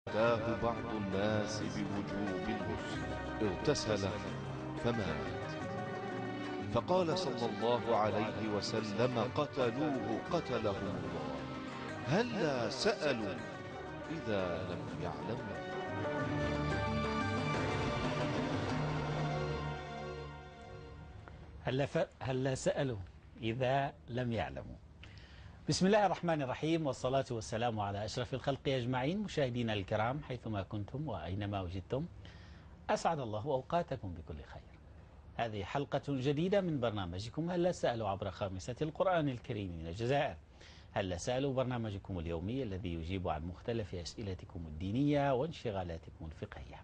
أتاه بعض الناس بوجوب الغسل، اغتسل فمات. فقال صلى الله عليه وسلم: قتلوه قتلهم الله، هلا سألوا إذا لم يعلموا. هلا سألوا إذا لم يعلموا. بسم الله الرحمن الرحيم، والصلاة والسلام على أشرف الخلق أجمعين. مشاهدينا الكرام حيثما كنتم وأينما وجدتم، أسعد الله أوقاتكم بكل خير. هذه حلقة جديدة من برنامجكم هلا سألوا عبر خامسة القرآن الكريم من الجزائر. هلا سألوا برنامجكم اليومي الذي يجيب عن مختلف أسئلتكم الدينية وانشغالاتكم الفقهية.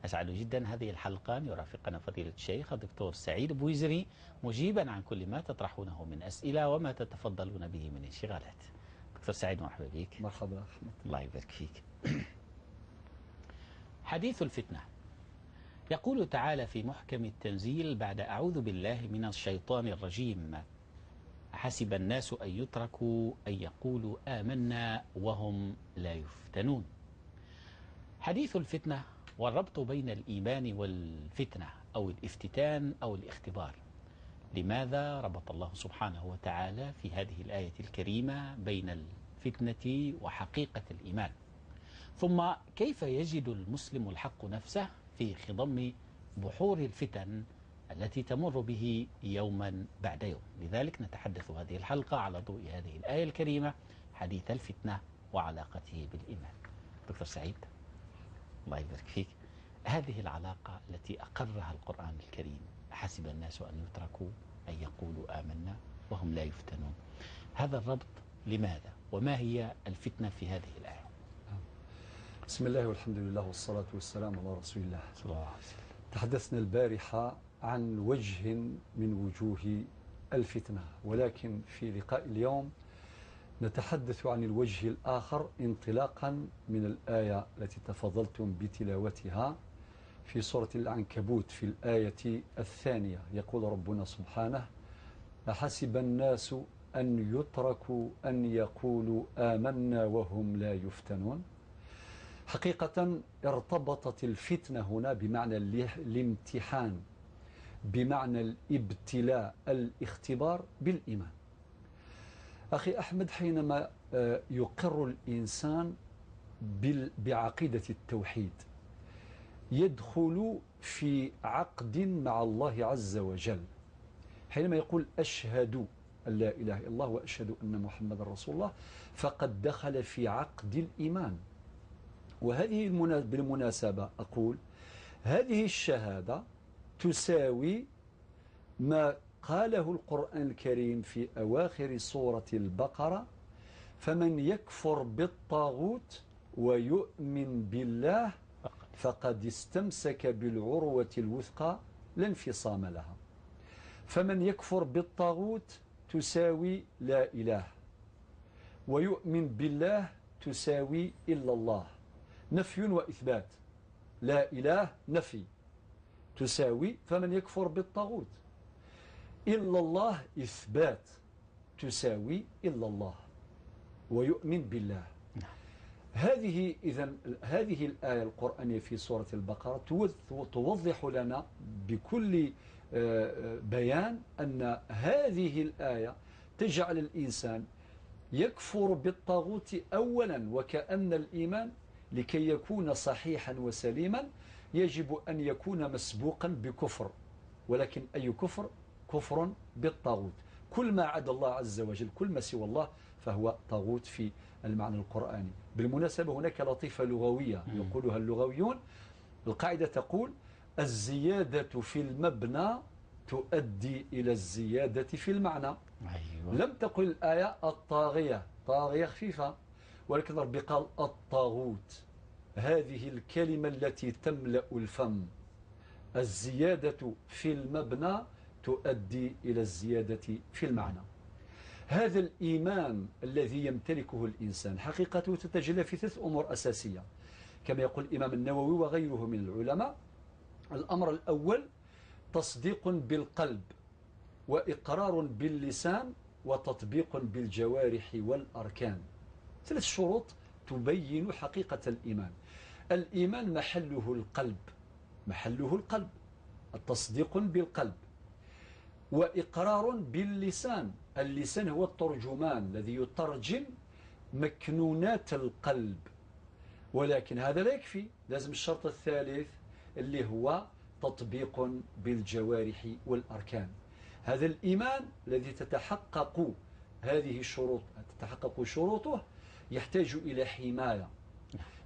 أسعد جدا هذه الحلقة أن يرافقنا فضيلة الشيخ الدكتور سعيد بويزري، مجيبا عن كل ما تطرحونه من أسئلة وما تتفضلون به من انشغالات. دكتور سعيد، مرحبا بك. مرحبا أحمد، الله يبارك فيك. حديث الفتنة. يقول تعالى في محكم التنزيل بعد أعوذ بالله من الشيطان الرجيم: حسب الناس أن يتركوا أن يقولوا آمنا وهم لا يفتنون. حديث الفتنة والربط بين الإيمان والفتنة أو الافتتان أو الاختبار. لماذا ربط الله سبحانه وتعالى في هذه الآية الكريمة بين الفتنة وحقيقة الإيمان؟ ثم كيف يجد المسلم الحق نفسه في خضم بحور الفتن التي تمر به يوما بعد يوم؟ لذلك نتحدث هذه الحلقة على ضوء هذه الآية الكريمة، حديث الفتنة وعلاقته بالإيمان. دكتور سعيد، الله يبارك فيك، هذه العلاقة التي أقرها القرآن الكريم: حسب الناس أن يتركوا أن يقولوا آمنا وهم لا يفتنون، هذا الربط لماذا؟ وما هي الفتنة في هذه الآية؟ بسم الله والحمد لله والصلاة والسلام على رسول الله صلى الله عليه وسلم. تحدثنا البارحة عن وجه من وجوه الفتنة، ولكن في لقاء اليوم نتحدث عن الوجه الآخر انطلاقا من الآية التي تفضلتم بتلاوتها في سورة العنكبوت في الآية الثانية. يقول ربنا سبحانه: أحسب الناس أن يتركوا أن يقولوا آمنا وهم لا يفتنون. حقيقة ارتبطت الفتنة هنا بمعنى الامتحان، بمعنى الابتلاء، الاختبار بالإيمان. أخي أحمد، حينما يقر الإنسان بعقيدة التوحيد يدخل في عقد مع الله عز وجل. حينما يقول أشهد أن لا إله إلا الله وأشهد أن محمد رسول الله، فقد دخل في عقد الإيمان. وهذه بالمناسبة أقول هذه الشهادة تساوي ما قاله القرآن الكريم في أواخر سورة البقرة: فمن يكفر بالطاغوت ويؤمن بالله فقد استمسك بالعروة الوثقى لا انفصام لها. فمن يكفر بالطاغوت تساوي لا إله، ويؤمن بالله تساوي إلا الله، نفي وإثبات. لا إله نفي تساوي فمن يكفر بالطاغوت، إلا الله إثبات تساوي إلا الله، ويؤمن بالله. هذه الآية القرآنية في سورة البقرة توضح لنا بكل بيان أن هذه الآية تجعل الإنسان يكفر بالطاغوت أولا، وكأن الإيمان لكي يكون صحيحا وسليما يجب أن يكون مسبوقا بكفر. ولكن أي كفر؟ كفر بالطاغوت. كل ما عدا الله عز وجل، كل ما سوى الله، فهو طاغوت في المعنى القرآني. بالمناسبة هناك لطيفة لغوية يقولها اللغويون. القاعدة تقول: الزيادة في المبنى تؤدي إلى الزيادة في المعنى. أيوة. لم تقل الآية الطاغية، طاغية خفيفة، ولكن ربي قال الطاغوت. هذه الكلمة التي تملأ الفم. الزيادة في المبنى تؤدي إلى الزيادة في المعنى. هذا الإيمان الذي يمتلكه الإنسان حقيقته تتجلى في 3 أمور أساسية كما يقول الإمام النووي وغيره من العلماء. الأمر الأول تصديق بالقلب، وإقرار باللسان، وتطبيق بالجوارح والأركان. 3 شروط تبين حقيقة الإيمان. الإيمان محله القلب، التصديق بالقلب وإقرار باللسان. اللسان هو الترجمان الذي يترجم مكنونات القلب، ولكن هذا لا يكفي، لازم الشرط الثالث اللي هو تطبيق بالجوارح والأركان. هذا الإيمان الذي تتحقق هذه الشروط تتحقق شروطه يحتاج إلى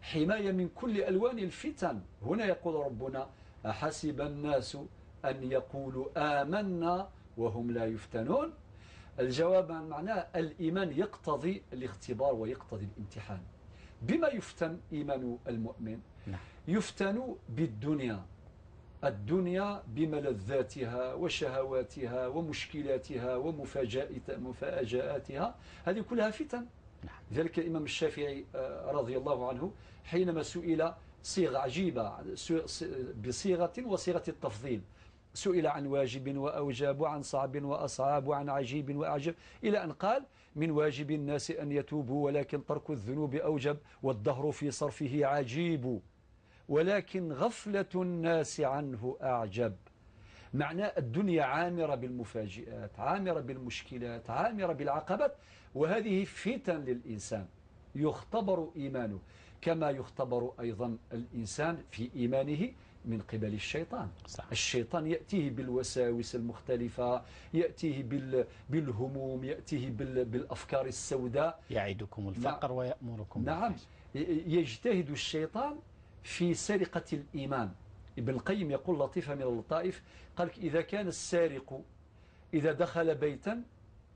حماية من كل ألوان الفتن. هنا يقول ربنا أحسب الناس أن يقولوا آمنا وهم لا يفتنون. الجواب عن معناه الإيمان يقتضي الاختبار ويقتضي الامتحان. بما يفتن إيمان المؤمن؟ يفتن بالدنيا، الدنيا بملذاتها وشهواتها ومشكلاتها ومفاجآتها، هذه كلها فتن. لذلك الإمام الشافعي رضي الله عنه حينما سئل صيغة عجيبة بصيغة وصيغة التفضيل، سئل عن واجب وأوجاب وعن صعب وأصعب وعن عجيب وأعجب، إلى أن قال من واجب الناس أن يتوبوا ولكن ترك الذنوب أوجب، والدهر في صرفه عجيب ولكن غفلة الناس عنه أعجب. معنى الدنيا عامرة بالمفاجئات، عامرة بالمشكلات، عامرة بالعقبات، وهذه فتن للإنسان يختبر إيمانه، كما يختبر أيضا الإنسان في إيمانه من قبل الشيطان. الشيطان يأتيه بالوساوس المختلفة، يأتيه بالهموم، يأتيه بالأفكار السوداء، يعدكم الفقر ويأمركم نعم. يجتهد الشيطان في سرقة الإيمان. ابن القيم يقول لطيفة من اللطائف، قال إذا كان السارق إذا دخل بيتا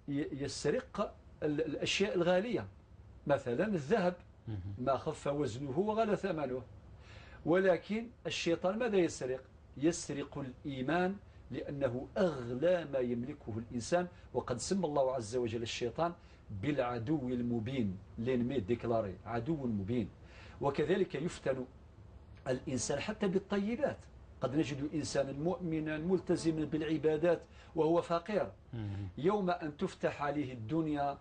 يسرق الأشياء الغالية، مثلا الذهب ما خف وزنه وغلى ثمنه، ولكن الشيطان ماذا يسرق؟ يسرق الإيمان، لأنه أغلى ما يملكه الإنسان. وقد سمى الله عز وجل الشيطان بالعدو المبين، لينمي ديكلاري عدو مبين. وكذلك يفتن الإنسان حتى بالطيبات. قد نجد إنسانا مؤمنا ملتزما بالعبادات وهو فقير، يوم أن تفتح عليه الدنيا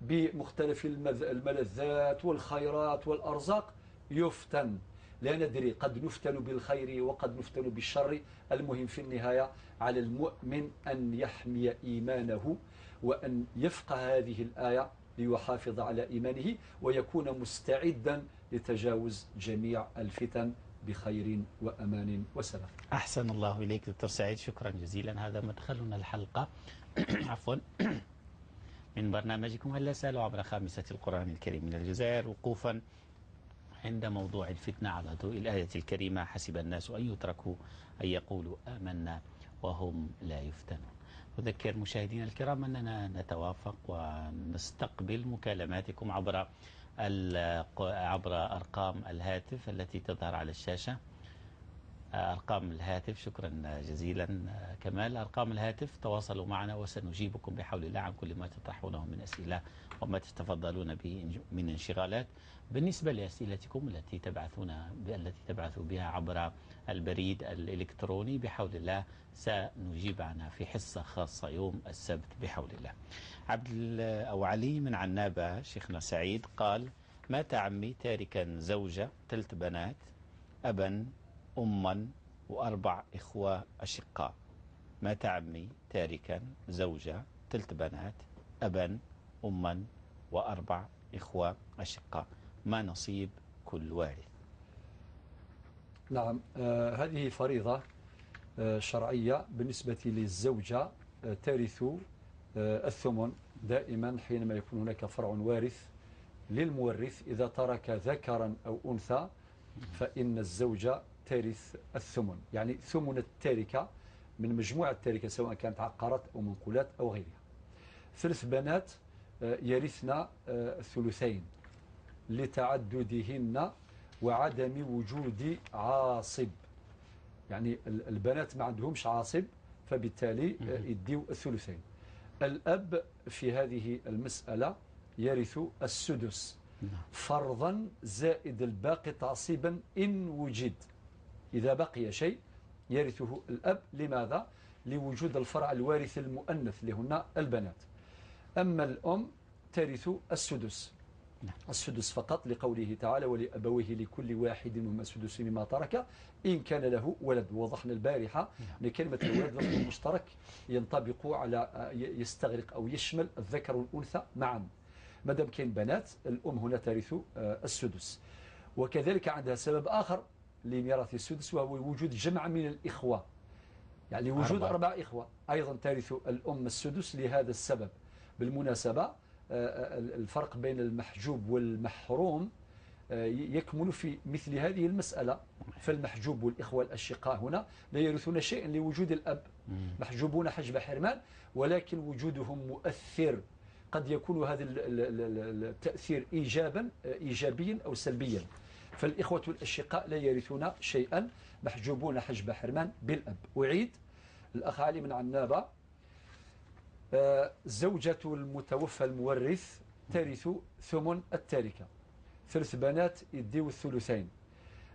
بمختلف الملذات والخيرات والأرزاق يفتن. لا ندري، قد نفتن بالخير وقد نفتن بالشر. المهم في النهاية على المؤمن أن يحمي إيمانه وأن يفقه هذه الآية ليحافظ على إيمانه ويكون مستعدا لتجاوز جميع الفتن بخير وأمان وسلام. أحسن الله إليك دكتور سعيد، شكرا جزيلا. هذا مدخلنا الحلقة عفوا من برنامجكم هل سألوا عبر خامسة القرآن الكريم من الجزائر، وقوفا عند موضوع الفتنة على ضوء الآية الكريمة حسب الناس أن يتركوا أن يقولوا آمنا وهم لا يفتنون. أذكر مشاهدينا الكرام أننا نتوافق ونستقبل مكالماتكم عبر أرقام الهاتف التي تظهر على الشاشة. أرقام الهاتف، شكرا جزيلا كمال. أرقام الهاتف تواصلوا معنا وسنجيبكم بحول الله عن كل ما تطرحونه من أسئلة وما تتفضلون به من انشغالات. بالنسبة لأسئلتكم التي تبعثوا بها عبر البريد الإلكتروني بحول الله سنجيب عنها في حصة خاصة يوم السبت بحول الله. علي من عنابة شيخنا سعيد قال: مات عمي تاركا زوجة 3 بنات، أبا أما و4 إخوة أشقاء. مات عمي تاركا زوجة 3 بنات، أبا أما و4 إخوة أشقاء، ما نصيب كل وارث؟ نعم، هذه فريضة شرعية بالنسبة للزوجة، ترث الثمن دائما حينما يكون هناك فرع وارث للمورث. إذا ترك ذكرا أو أنثى فإن الزوجة ترث الثمن، يعني ثمن التركة من مجموعة التركة سواء كانت عقارات أو منقولات أو غيرها. 3 بنات يرثن الثلثين لتعددهن وعدم وجود عاصب، يعني البنات ما عندهمش عاصب فبالتالي يديوا الثلثين. الأب في هذه المسألة يرث السدس فرضا زائد الباقي تعصيبا إن وجد. إذا بقي شيء يرثه الأب، لماذا؟ لوجود الفرع الوارث المؤنث لهن البنات. أما الأم ترث السدس السدس فقط، لقوله تعالى ولأبويه لكل واحد منهما السدس مما ترك إن كان له ولد. وضحنا البارحة أن كلمة الولد لفظ مشترك ينطبق على يستغرق أو يشمل الذكر والأنثى معا. مادام كاين بنات الأم هنا ترث السدس. وكذلك عندها سبب آخر لميراث السدس، وهو وجود جمع من الإخوة، يعني وجود 4 إخوة أيضا ترث الأم السدس لهذا السبب. بالمناسبة الفرق بين المحجوب والمحروم يكمن في مثل هذه المسألة. فالمحجوب والإخوة الأشقاء هنا لا يرثون شيئا لوجود الأب، محجوبون حجب حرمان، ولكن وجودهم مؤثر. قد يكون هذا التأثير إيجابيا أو سلبيا. فالإخوة الأشقاء لا يرثون شيئا، محجوبون حجب حرمان بالأب. أعيد، الأخ علي من عنابة، زوجة المتوفى المورث ترث ثمن التركة، 3 بنات يديو الثلثين.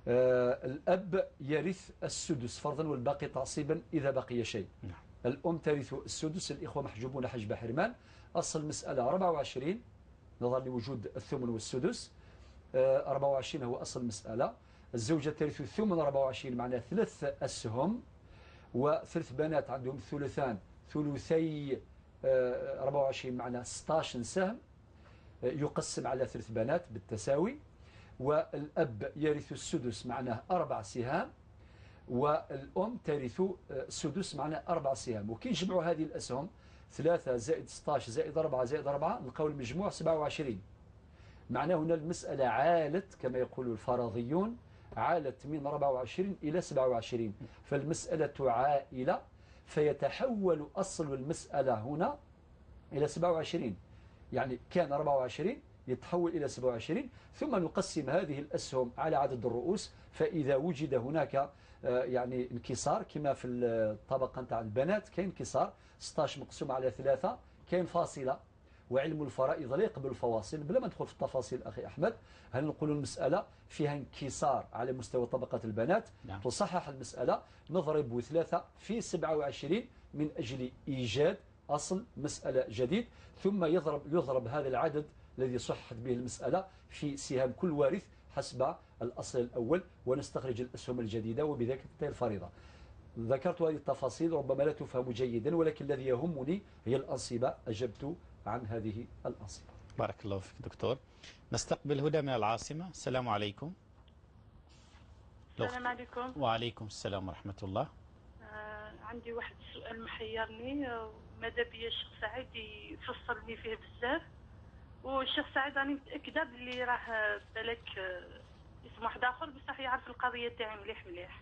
الأب يرث السدس فرضا والباقي تعصيبا إذا بقي شيء. الأم ترث السدس، الإخوة محجوبون حجب حرمان. أصل المسألة 24 نظرا لوجود الثمن والسدس، 24 هو أصل المسألة. الزوجة ترث ثمن 24 معناه 3 أسهم، و3 بنات عندهم ثلثان، ثلثي 24 معناه 16 سهم يقسم على 3 بنات بالتساوي. والأب يرث السدس معناه 4 سهام، والأم ترث السدس معناه 4 سهام. وكي نجمعوا هذه الأسهم 3 زائد 16 زائد 4 زائد 4 نلقاو المجموع 27. معناه هنا المسألة عالت كما يقول الفرضيون، عالت من 24 إلى 27، فالمسألة عائلة، فيتحول أصل المسألة هنا إلى 27. يعني كان 24 يتحول إلى 27، ثم نقسم هذه الأسهم على عدد الرؤوس. فإذا وجد هناك يعني انكسار كما في الطبقة نتاع البنات كاين انكسار 16 مقسوم على 3 كاين فاصلة. وعلم الفرائض لا يقبل الفواصل. بلا ما ندخل في التفاصيل أخي أحمد، هل نقول المسألة فيها انكسار على مستوى طبقة البنات؟ تصحح المسألة، نضرب 3 في 27 من أجل إيجاد أصل مسألة جديد، ثم يضرب هذا العدد الذي صحت به المسألة في سهام كل وارث حسب الأصل الأول، ونستخرج الأسهم الجديدة، وبذلك تنتهي الفريضة. ذكرت هذه التفاصيل ربما لا تفهم جيدا، ولكن الذي يهمني هي الأنصبة. أجبت عن هذه الأنصبة. بارك الله فيك دكتور. نستقبل هدى من العاصمة. السلام عليكم. السلام عليكم. وعليكم السلام ورحمة الله. عندي واحد السؤال محيرني، ماذا بيا الشيخ سعيد يفصلني فيه بزاف. والشيخ سعيد راني متأكدة باللي راه بالك اسم واحد آخر بصح يعرف القضية تاعي مليح مليح.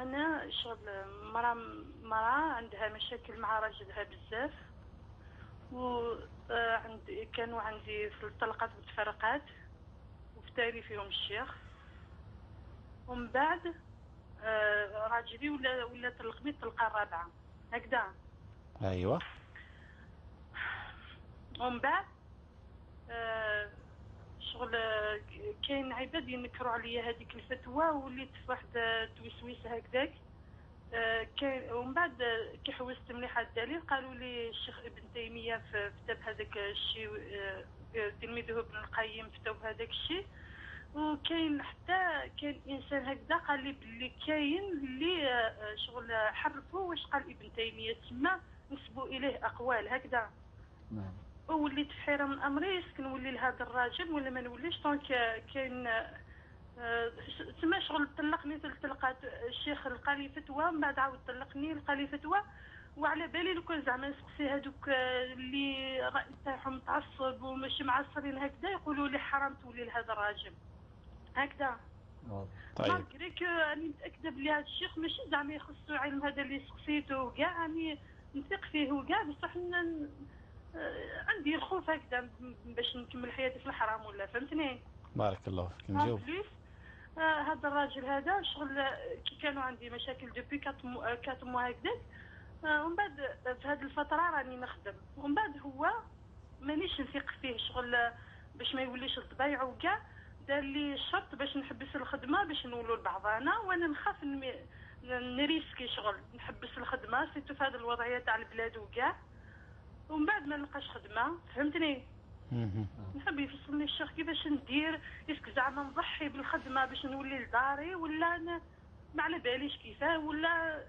أنا شغل مرأة عندها مشاكل مع راجلها بزاف، كانوا عندي في الطلقات والتفرقات وفتاري فيهم الشيخ. ومن بعد راجلي ولا طلقني الطلقة الرابعة هكذا. أيوة. ومن بعد شغل كاين عباد ينكروا عليا هذيك الفتوى، وليت في واحد توسويسه هكذاك. ومن بعد كي حوست مليح على الدليل قالوا لي الشيخ ابن تيميه في كتاب هذاك الشيء، تلميذه ابن القيم فتاو بهذاك الشيء. وكاين حتى كاين انسان هكذا قال لي باللي كاين اللي شغل حرفوا واش قال ابن تيميه تما، نسبوا اليه اقوال هكذا. نعم. وليت في حيره من امري، اسكن نولي لهذا الراجل ولا ما نوليش. دونك كاين تما شغل طلقني 3 طلقات. الشيخ لقى لي فتوى، من بعد عاود طلقني لقى لي فتوى. وعلى بالي لو كان زعما نسقسي هذوك اللي الراي تاعهم متعصب وماشي معصرين هكذا يقولوا لي حرام تولي لهذا الراجل هكذا. طيب. مالغري كو راني متاكده بلي هذا الشيخ ماشي زعما يخصو علم هذا اللي سقسيته وكاع، راني نثق فيه وكاع، بصح عندي الخوف هكذا باش نكمل حياتي في الحرام ولا فهمتني. بارك الله فيك. نجاوب. هذا الراجل هذا شغل كي كانوا عندي مشاكل دوبي 4 موا هكذاك. ومن بعد في هذه الفتره راني نخدم، ومن بعد هو مانيش نثق فيه شغل باش ما يوليش الطبيعه وكاع. دار لي الشرط باش نحبس الخدمه باش نولوا لبعضنا، وانا نخاف نريسكي شغل نحبس الخدمه سيتو في هذه الوضعيه تاع البلاد وكاع. ومن بعد ما نلقاش خدمه فهمتني. نحب يفصلني الشيخ كيفاش ندير، اسك زعما نضحي بالخدمه باش نولي لداري، ولا أنا ما على باليش كيفاه، ولا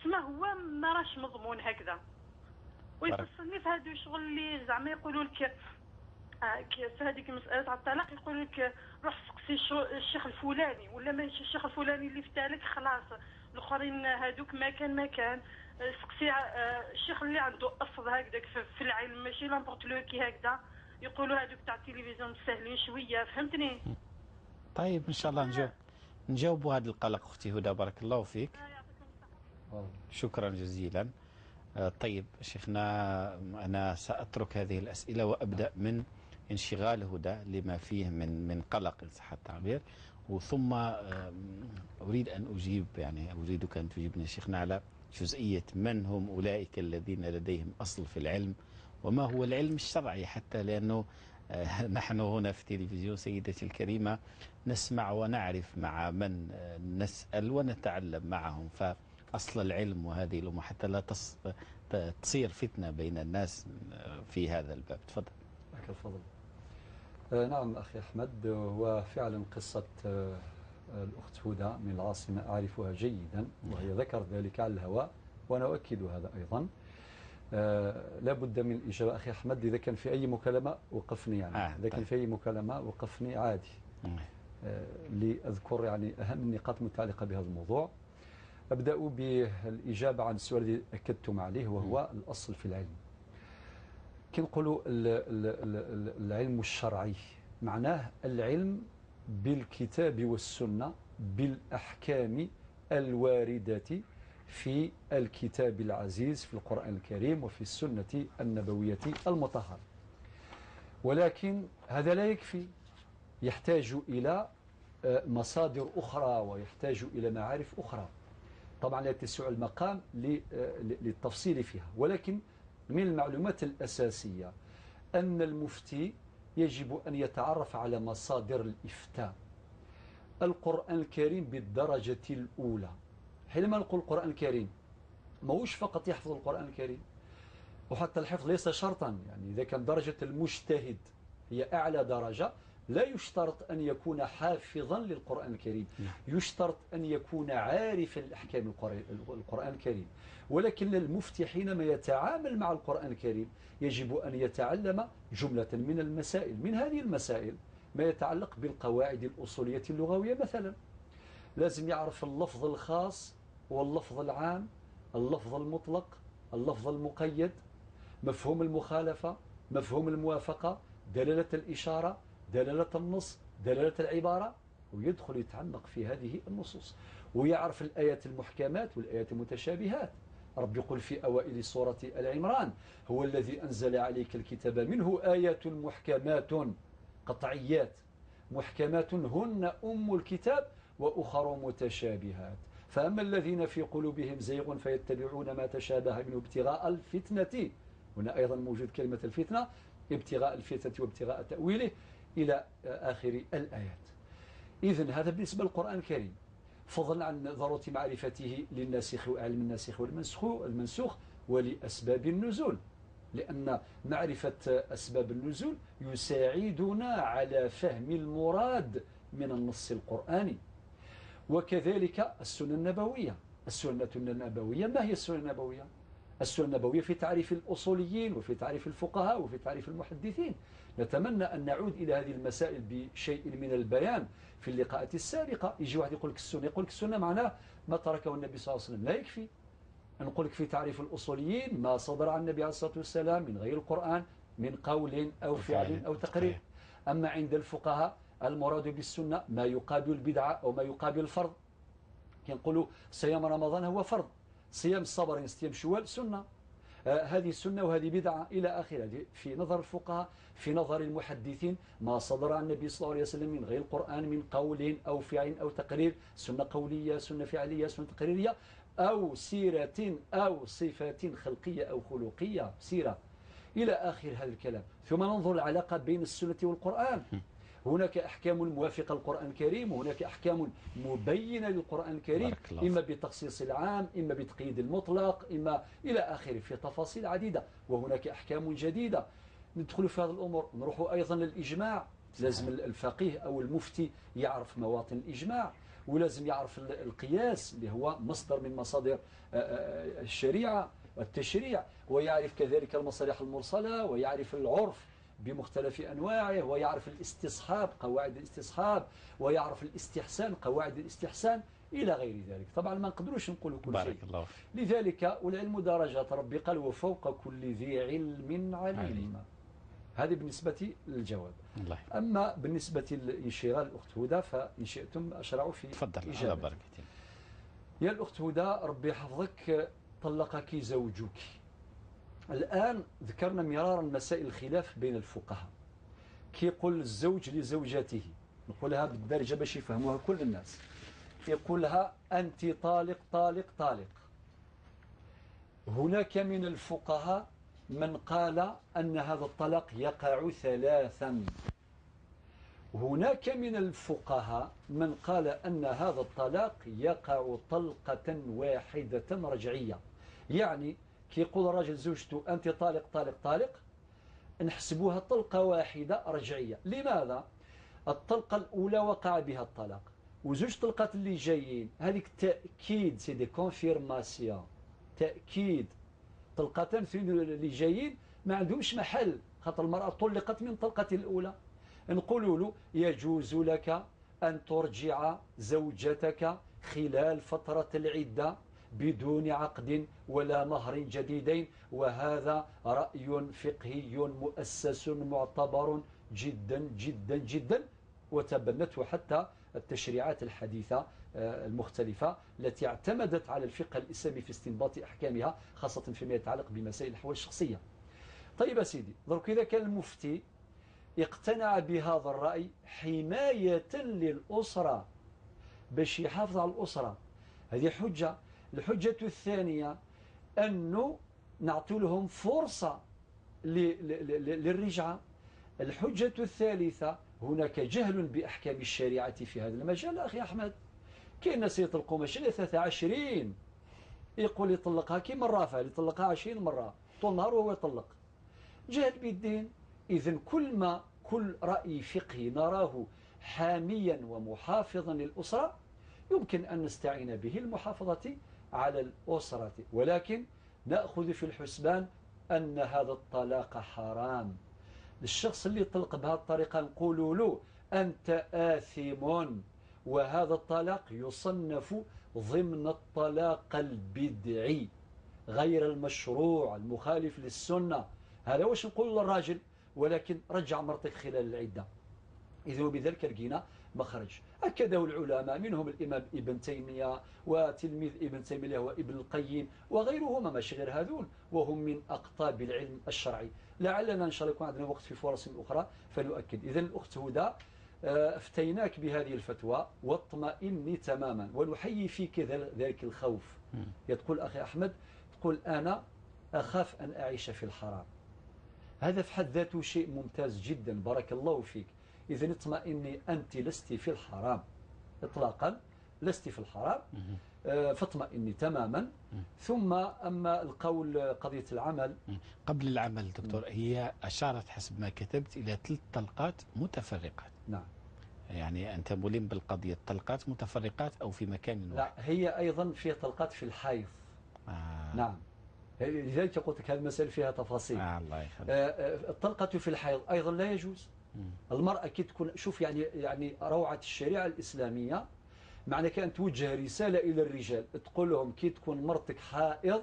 تما هو ما راش مضمون هكذا. ويفصلني في هذا الشغل اللي زعما يقولوا لك في هذيك مساله تاع الطلاق، يقولوا لك روح سقسي الشيخ الفلاني، ولا ماشي الشيخ الفلاني اللي فتالك خلاص، الاخرين هذوك ما كان سقسي الشيخ اللي عنده اصل هكذاك في العلم، ماشي لامبورت لو كي هكذا يقولوا هذوك تاع التلفزيون سهلين شويه، فهمتني؟ طيب ان شاء الله نجاوبوا هذا القلق اختي هدى، بارك الله فيك. شكرا جزيلا. طيب شيخنا، أنا سأترك هذه الأسئلة وأبدأ من انشغال هدى لما فيه من قلق إن صح التعبير، وثم أريد أن أجيب، يعني أريدك أن تجيبني شيخنا على جزئية من هم أولئك الذين لديهم أصل في العلم، وما هو العلم الشرعي، حتى لأنه نحن هنا في تلفزيون سيدتي الكريمة نسمع ونعرف مع من نسأل ونتعلم معهم، فأصل العلم وهذه الأمور حتى لا تصير فتنة بين الناس في هذا الباب. تفضل. لك الفضل. نعم أخي أحمد، وفعلا قصة الأخت هدى من العاصمة أعرفها جيدا، وهي ذكرت ذلك على الهواء وأنا أؤكد هذا أيضا. لا بد من الإجابة أخي أحمد. إذا كان في أي مكالمة وقفني، يعني إذا كان في أي مكالمة وقفني عادي، لأذكر يعني أهم النقاط المتعلقة بهذا الموضوع. أبدأ بالإجابة عن السؤال الذي أكدتم عليه، وهو الأصل في العلم. كي نقولوا العلم الشرعي معناه العلم بالكتاب والسنة، بالأحكام الواردة في الكتاب العزيز في القرآن الكريم وفي السنة النبوية المطهرة. ولكن هذا لا يكفي، يحتاج إلى مصادر أخرى ويحتاج إلى معارف أخرى. طبعا لا يتسع المقام للتفصيل فيها، ولكن من المعلومات الأساسية أن المفتي يجب أن يتعرف على مصادر الإفتاء. القرآن الكريم بالدرجة الأولى. حينما نقول القرآن الكريم ما هوش فقط يحفظ القرآن الكريم، وحتى الحفظ ليس شرطا، يعني إذا كان درجة المجتهد هي أعلى درجة لا يشترط أن يكون حافظا للقرآن الكريم، يشترط أن يكون عارفا لأحكام القرآن الكريم. ولكن المفتي حينما يتعامل مع القرآن الكريم يجب أن يتعلم جملة من المسائل. من هذه المسائل ما يتعلق بالقواعد الأصولية اللغوية مثلا، لازم يعرف اللفظ الخاص واللفظ العام، اللفظ المطلق، اللفظ المقيد، مفهوم المخالفة، مفهوم الموافقة، دلالة الإشارة، دلالة النص، دلالة العبارة، ويدخل يتعمق في هذه النصوص، ويعرف الآيات المحكمات والآيات المتشابهات. رب يقول في أوائل سورة العمران: هو الذي أنزل عليك الكتاب منه آيات محكمات قطعيات، محكمات هن أم الكتاب وأخر متشابهات، فأما الذين في قلوبهم زيغ فيتبعون ما تشابه منه ابتغاء الفتنة، هنا أيضا موجود كلمة الفتنة، ابتغاء الفتنة وابتغاء تأويله إلى آخر الآيات. إذن هذا بالنسبة للقرآن الكريم، فضلا عن ضرورة معرفته للناسخ وعلم الناسخ والمنسوخ ولأسباب النزول، لأن معرفة أسباب النزول يساعدنا على فهم المراد من النص القرآني. وكذلك السنة النبوية. السنة النبوية، ما هي السنة النبوية؟ السنة النبوية في تعريف الأصوليين وفي تعريف الفقهاء وفي تعريف المحدثين. نتمنى أن نعود إلى هذه المسائل بشيء من البيان في اللقاءات السابقة. يجي واحد يقول لك السنة، يقول لك السنة معناه ما تركه النبي صلى الله عليه وسلم. لا يكفي. نقول لك في تعريف الأصوليين ما صدر عن النبي عليه الصلاة والسلام من غير القرآن من قول أو فعل أو تقرير. أما عند الفقهاء المراد بالسنة ما يقابل البدعة أو ما يقابل الفرض. ينقولوا صيام رمضان هو فرض، صيام الصبر صيام شوال سنة، هذه سنة وهذه بدعة إلى آخره. في نظر الفقهاء، في نظر المحدثين ما صدر عن النبي صلى الله عليه وسلم من غير القرآن من قول أو فعل أو تقرير، سنة قولية سنة فعلية سنة تقريرية أو سيرة أو صفات خلقية أو خلقية سيرة إلى آخر هذا الكلام. ثم ننظر العلاقة بين السنة والقرآن. هناك أحكام موافقة للقرآن الكريم وهناك أحكام مبينة للقرآن الكريم، إما بتخصيص العام إما بتقييد المطلق إما إلى آخره في تفاصيل عديدة. وهناك أحكام جديدة ندخلوا في هذه الأمور. نروحوا أيضا للإجماع، لازم الفقيه أو المفتي يعرف مواطن الإجماع، ولازم يعرف القياس اللي هو مصدر من مصادر الشريعة والتشريع، ويعرف كذلك المصالح المرسلة، ويعرف العرف بمختلف أنواعه، ويعرف الاستصحاب قواعد الاستصحاب، ويعرف الاستحسان قواعد الاستحسان إلى غير ذلك. طبعا ما نقدروش نقول كل شيء. بارك الله فيك. لذلك والعلم درجات، ربي قال وفوق كل ذي علم عليم. هذه بالنسبة للجواب. الله. أما بالنسبة لانشغال الأخت هدى فإن شئتم أشرع في تفضل على إجابة. بركة. يا الأخت هدى ربي يحفظك، طلقك زوجك. الآن ذكرنا مرارا مسائل الخلاف بين الفقهاء. كي يقول الزوج لزوجته، نقولها بالدارجة باش يفهموها كل الناس، يقولها أنت طالق طالق طالق. هناك من الفقهاء من قال أن هذا الطلاق يقع ثلاثا. هناك من الفقهاء من قال أن هذا الطلاق يقع طلقة واحدة رجعية. يعني كي يقول الرجل زوجته أنت طالق طالق طالق، نحسبوها طلقة واحدة رجعية. لماذا؟ الطلقة الأولى وقع بها الطلاق، وزوج طلقات اللي جايين هذيك تأكيد، سي دي كونفيرماسيون، تأكيد. طلقتان اللي جايين ما عندهمش محل، خاطر المرأة طلقت من طلقة الأولى. نقولوا له يجوز لك أن ترجع زوجتك خلال فترة العدة بدون عقد ولا مهر جديدين، وهذا رأي فقهي مؤسس معتبر جدا جدا جدا، وتبنته حتى التشريعات الحديثة المختلفة التي اعتمدت على الفقه الإسلامي في استنباط أحكامها، خاصة فيما يتعلق بمسائل الأحوال الشخصية. طيب يا سيدي، درك إذا كان المفتي اقتنع بهذا الرأي حماية للأسرة باش يحافظ على الأسرة، هذه حجة. الحجة الثانية أنه نعطي لهم فرصة للرجعة. الحجة الثالثة هناك جهل بأحكام الشريعة في هذا المجال. أخي أحمد، كاين ناس يطلقوا ماشي 23، يقول يطلقها كيما الرافع يطلقها 20 مرة طول النهار وهو يطلق. جهل بالدين. إذن كل رأي فقهي نراه حاميا ومحافظا للأسرة يمكن أن نستعين به المحافظة على الأسرة، ولكن نأخذ في الحسبان أن هذا الطلاق حرام. للشخص اللي يطلق بهذه الطريقة نقول له أنت آثم، وهذا الطلاق يصنف ضمن الطلاق البدعي غير المشروع المخالف للسنة. هذا واش نقول للراجل، ولكن رجع مرتك خلال العدة. إذن وبذلك لقينا مخرج. أكده العلماء، منهم الإمام ابن تيمية وتلميذ ابن تيمية وابن القيم وغيرهما، ماشي غير هذول، وهم من أقطاب العلم الشرعي. لعلنا إن شاء الله يكون عندنا وقت في فرص أخرى فنؤكد. إذن الأخت هدى، افتيناك بهذه الفتوى واطمئني تماما، ونحيي فيك ذلك الخوف. تقول أخي أحمد، تقول أنا أخاف أن أعيش في الحرام. هذا في حد ذاته شيء ممتاز جدا، بارك الله فيك. إذن اطمئني، أنت لست في الحرام إطلاقا، لست في الحرام، فاطمئني تماما. ثم أما القول قضية العمل، قبل العمل دكتور، هي أشارت حسب ما كتبت إلى 3 طلقات متفرقات. نعم. يعني أنت ملم بالقضية، طلقات متفرقات أو في مكان واحد؟ لا، هي أيضا فيها طلقات في الحيض. نعم. لذلك قلت لك هذه المسألة فيها تفاصيل. الله يخليك. الطلقة في الحيض أيضا لا يجوز. المرأة كي تكون، شوف يعني روعة الشريعة الإسلامية، معنى كأن توجه رسالة إلى الرجال تقول لهم كي تكون مرتك حائض،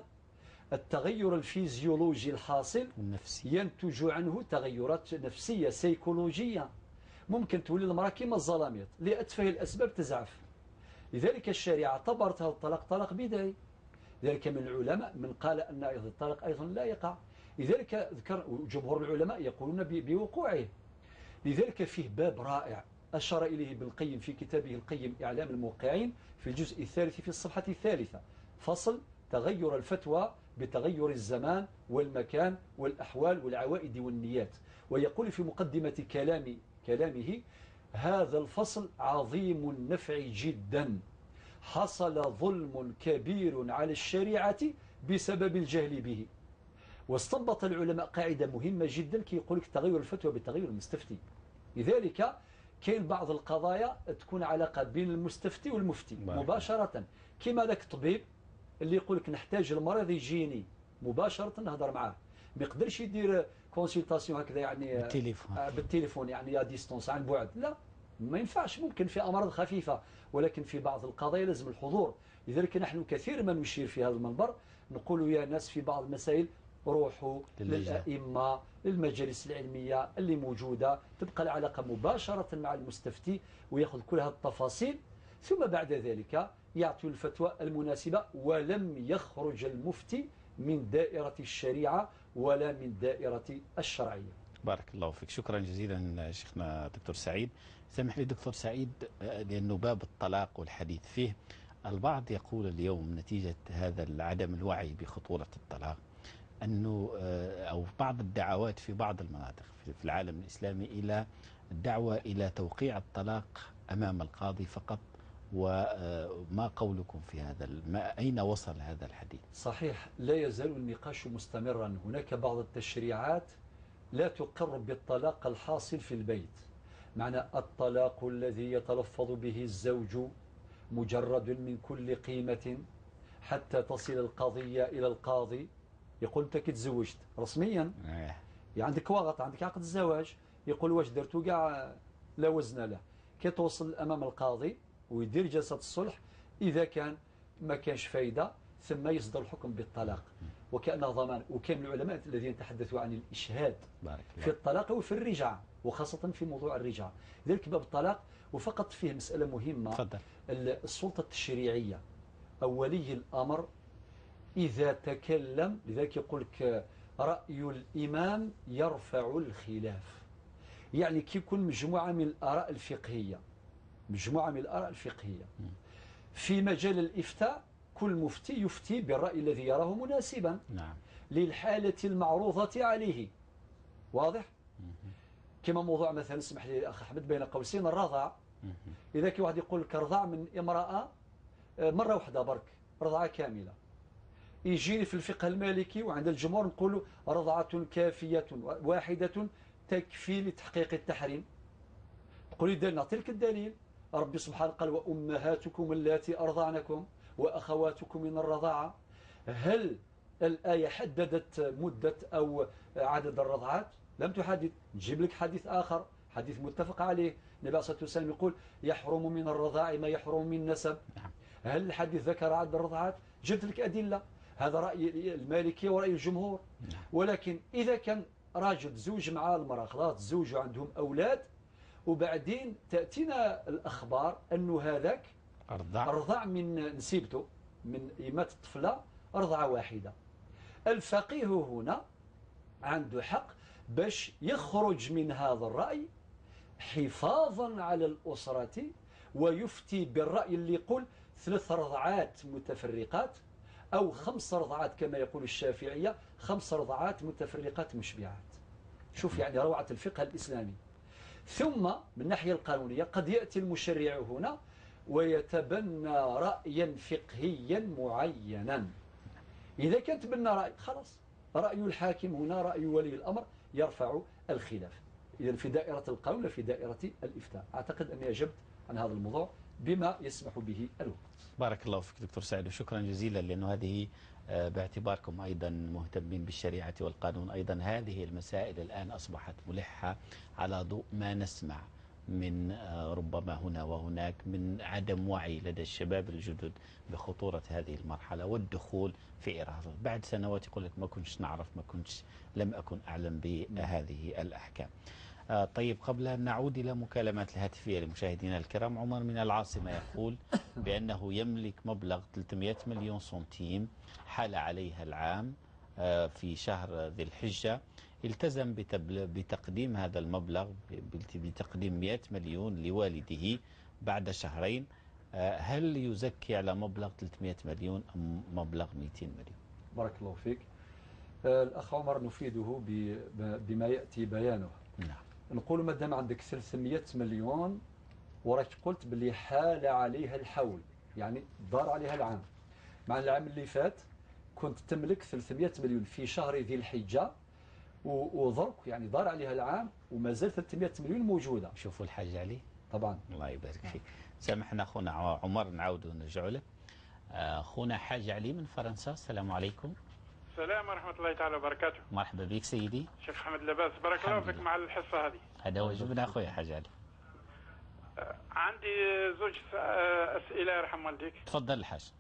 التغير الفيزيولوجي الحاصل ينتج عنه تغيرات نفسية سيكولوجية. ممكن تولي المرأة كما الظلاميط لأتفه الأسباب تزعف. لذلك الشريعة اعتبرت هذا الطلاق طلاق بدعي. ذلك من العلماء من قال أن الطلاق أيضا لا يقع. لذلك ذكر جمهور العلماء يقولون بوقوعه. لذلك فيه باب رائع أشار إليه ابن القيم في كتابه القيم إعلام الموقعين في الجزء الثالث في الصفحة الثالثة، فصل تغير الفتوى بتغير الزمان والمكان والأحوال والعوائد والنيات. ويقول في مقدمة كلامه هذا الفصل عظيم النفع جدا، حصل ظلم كبير على الشريعة بسبب الجهل به، واستنبط العلماء قاعدة مهمة جدا كي يقول لك تغير الفتوى بتغير المستفتي. لذلك كاين بعض القضايا تكون علاقة بين المستفتي والمفتي مباشرة، كما ذاك الطبيب اللي يقول لك نحتاج المريض يجيني مباشرة نهضر معاه، ما يقدرش يدير كونسلتاسيون هكذا يعني بالتليفون يعني يا ديستونس عن بعد، لا ما ينفعش. ممكن في أمراض خفيفة، ولكن في بعض القضايا لازم الحضور. لذلك نحن كثير ما نشير في هذا المنبر نقول يا ناس في بعض المسائل روحوا للأئمة، للمجالس العلمية اللي موجودة، تبقى العلاقة مباشرة مع المستفتي ويأخذ كل هذه التفاصيل، ثم بعد ذلك يعطي الفتوى المناسبة، ولم يخرج المفتي من دائرة الشريعة ولا من دائرة الشرعية. بارك الله فيك، شكرا جزيلا شيخنا دكتور سعيد. سامح لي دكتور سعيد، لأنه باب الطلاق والحديث فيه، البعض يقول اليوم نتيجة هذا عدم الوعي بخطورة الطلاق أنه أو بعض الدعوات في بعض المناطق في العالم الإسلامي إلى الدعوة إلى توقيع الطلاق أمام القاضي فقط، وما قولكم في هذا؟ أين وصل هذا الحديث؟ صحيح، لا يزال النقاش مستمرا. هناك بعض التشريعات لا تقر بالطلاق الحاصل في البيت، معنى الطلاق الذي يتلفظ به الزوج مجرد من كل قيمة حتى تصل القضية إلى القاضي يقول أنت كي تزوجت رسميا، يعني عندك وقت، عندك عقد الزواج، يقول واش درتو كاع لا وزن له. كي توصل أمام القاضي ويدير جلسة الصلح، إذا كان ما كانش فايدة ثم يصدر الحكم بالطلاق وكأنه ضمان. وكان العلماء الذين تحدثوا عن الإشهاد في الطلاق وفي الرجعة، وخاصة في موضوع الرجعة. لذلك باب الطلاق وفقط فيه مسألة مهمة. فضل. السلطة التشريعية أو ولي الأمر إذا تكلم، لذلك يقول لك رأي الإمام يرفع الخلاف، يعني كي يكون مجموعة من الآراء الفقهية، مجموعة من الآراء الفقهية في مجال الإفتاء، كل مفتي يفتي بالرأي الذي يراه مناسبا للحالة المعروضة عليه. واضح؟ كما موضوع مثلا اسمح لي أخ أحمد بين قوسين الرضع، إذا كي واحد يقول لك رضع من امرأة مرة واحدة برك رضعة كاملة، يجيني في الفقه المالكي وعند الجمهور نقول رضعة كافية واحدة تكفي لتحقيق التحريم. تقول لي نعطيك الدليل، ربي سبحانه قال وأمهاتكم اللاتي أرضعنكم وأخواتكم من الرضاعة. هل الآية حددت مدة أو عدد الرضعات؟ لم تحدد. نجيب لك حديث آخر، حديث متفق عليه، النبي عليه الصلاة والسلام يقول يحرم من الرضاع ما يحرم من النسب. هل الحديث ذكر عدد الرضعات؟ جبت لك أدلة. هذا رأي المالكية ورأي الجمهور. ولكن إذا كان راجل تزوج مع المرأة خلاص تزوجوا عندهم أولاد، وبعدين تأتينا الأخبار أنه هذاك أرضع من نسيبته من إيمات الطفلة رضعة واحدة، الفقيه هنا عنده حق باش يخرج من هذا الرأي حفاظا على الأسرة ويفتي بالرأي اللي يقول 3 رضعات متفرقات أو 5 رضعات كما يقول الشافعية، 5 رضعات متفرقات مشبعات. شوف يعني روعة الفقه الإسلامي. ثم من الناحية القانونية قد يأتي المشرع هنا ويتبنى رأيا فقهيا معينا. إذا كان تبنى رأي خلاص، رأي الحاكم هنا رأي ولي الأمر يرفع الخلاف. إذا في دائرة القانون وفي دائرة الإفتاء. أعتقد أني أجبت عن هذا الموضوع بما يسمح به الوقت. بارك الله فيك دكتور سعيد وشكرا جزيلا، لأنه هذه باعتباركم أيضا مهتمين بالشريعة والقانون، أيضا هذه المسائل الآن أصبحت ملحة على ضوء ما نسمع من ربما هنا وهناك من عدم وعي لدى الشباب الجدد بخطورة هذه المرحلة والدخول في إرهاصات. بعد سنوات يقول لك ما كنتش نعرف، لم أكن أعلم بهذه الأحكام. طيب، قبل أن نعود إلى مكالمات الهاتفية لمشاهدينا الكرام، عمر من العاصمة يقول بأنه يملك مبلغ 300 مليون سنتيم حال عليها العام في شهر ذي الحجة، التزم بتقديم هذا المبلغ بتقديم 100 مليون لوالده بعد شهرين. هل يزكي على مبلغ 300 مليون أم مبلغ 200 مليون؟ بارك الله فيك. الأخ عمر نفيده بما يأتي بيانه. نعم. نقول ما دام عندك 300 مليون وراك قلت باللي حال عليها الحول، يعني دار عليها العام، مع العام اللي فات كنت تملك 300 مليون في شهر ذي الحجة، وضرك يعني دار عليها العام وما زال 300 مليون موجودة. شوفوا الحاج علي. طبعا. الله يبارك فيك. سامحنا أخونا عمر، نعود ونرجع له. أخونا حاج علي من فرنسا، السلام عليكم. السلام ورحمة الله تعالى وبركاته. مرحبا بك سيدي. شيخ حمد لاباس، بارك الله فيك مع الحصة هذه. هذا واجبنا أخويا حاج علي. عندي زوج أسئلة يرحم والديك. تفضل الحاج.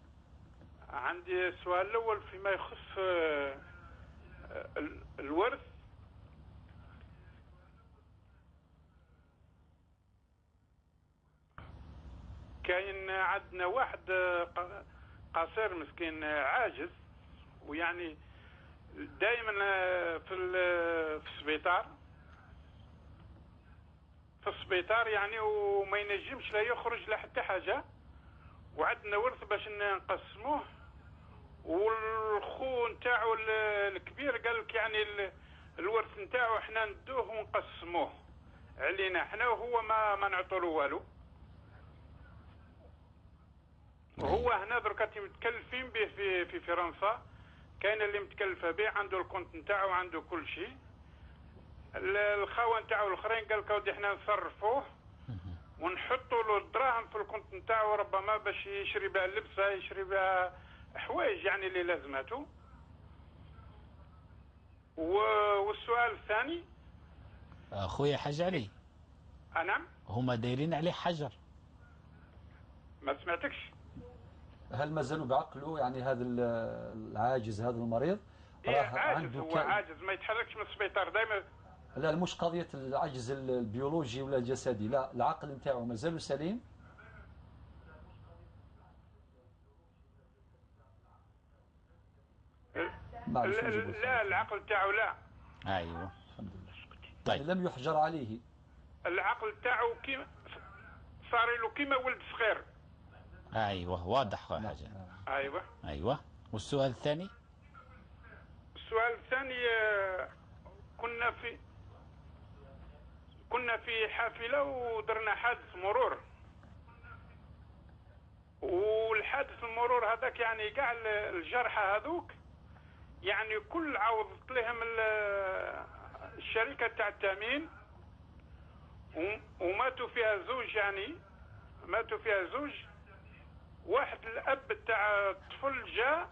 عندي السؤال الأول فيما يخص الورث. كاين عندنا واحد قصير مسكين عاجز، ويعني دائما في السبيطار يعني، وما ينجمش لا يخرج لا حتى حاجه. وعندنا ورث باش نقسموه، والخو نتاعو الكبير قال لك يعني الورث نتاعو احنا ندوه ونقسموه علينا احنا، وهو ما نعطوا والو. وهو هنا دركا متكلفين به في فرنسا، كاين اللي متكلفه به، عنده الكونت نتاعو وعنده كل شيء. الخاوه نتاعو الاخرين قال لك اودي احنا نصرفوه ونحطوا له الدراهم في الكونت نتاعو، ربما باش يشري بها اللبسه، يشري بها حوايج يعني اللي لازمته. والسؤال الثاني اخويا حاج علي. نعم. هما دايرين عليه حجر. ما سمعتكش. هل مازالوا بعقله يعني هذا العاجز، هذا المريض؟ عاجز، هو عاجز ما يتحركش من السبيطار دائما. لا، مش قضية العجز البيولوجي ولا الجسدي، لا، العقل نتاعو مازال سليم. لا العقل تاعو لا. ايوه الحمد لله. طيب يعني لم يحجر عليه. العقل تاعو كيما صار له كيما ولد صغير. ايوه واضح حاجه. ايوه. والسؤال الثاني؟ السؤال الثاني كنا في حافله ودرنا حادث مرور، والحادث المرور هذاك يعني كاع الجرحى هذوك يعني كل عوضت لهم الشركه تاع التامين، وماتوا فيها زوج، يعني ماتوا فيها زوج. واحد الاب تاع الطفل جاء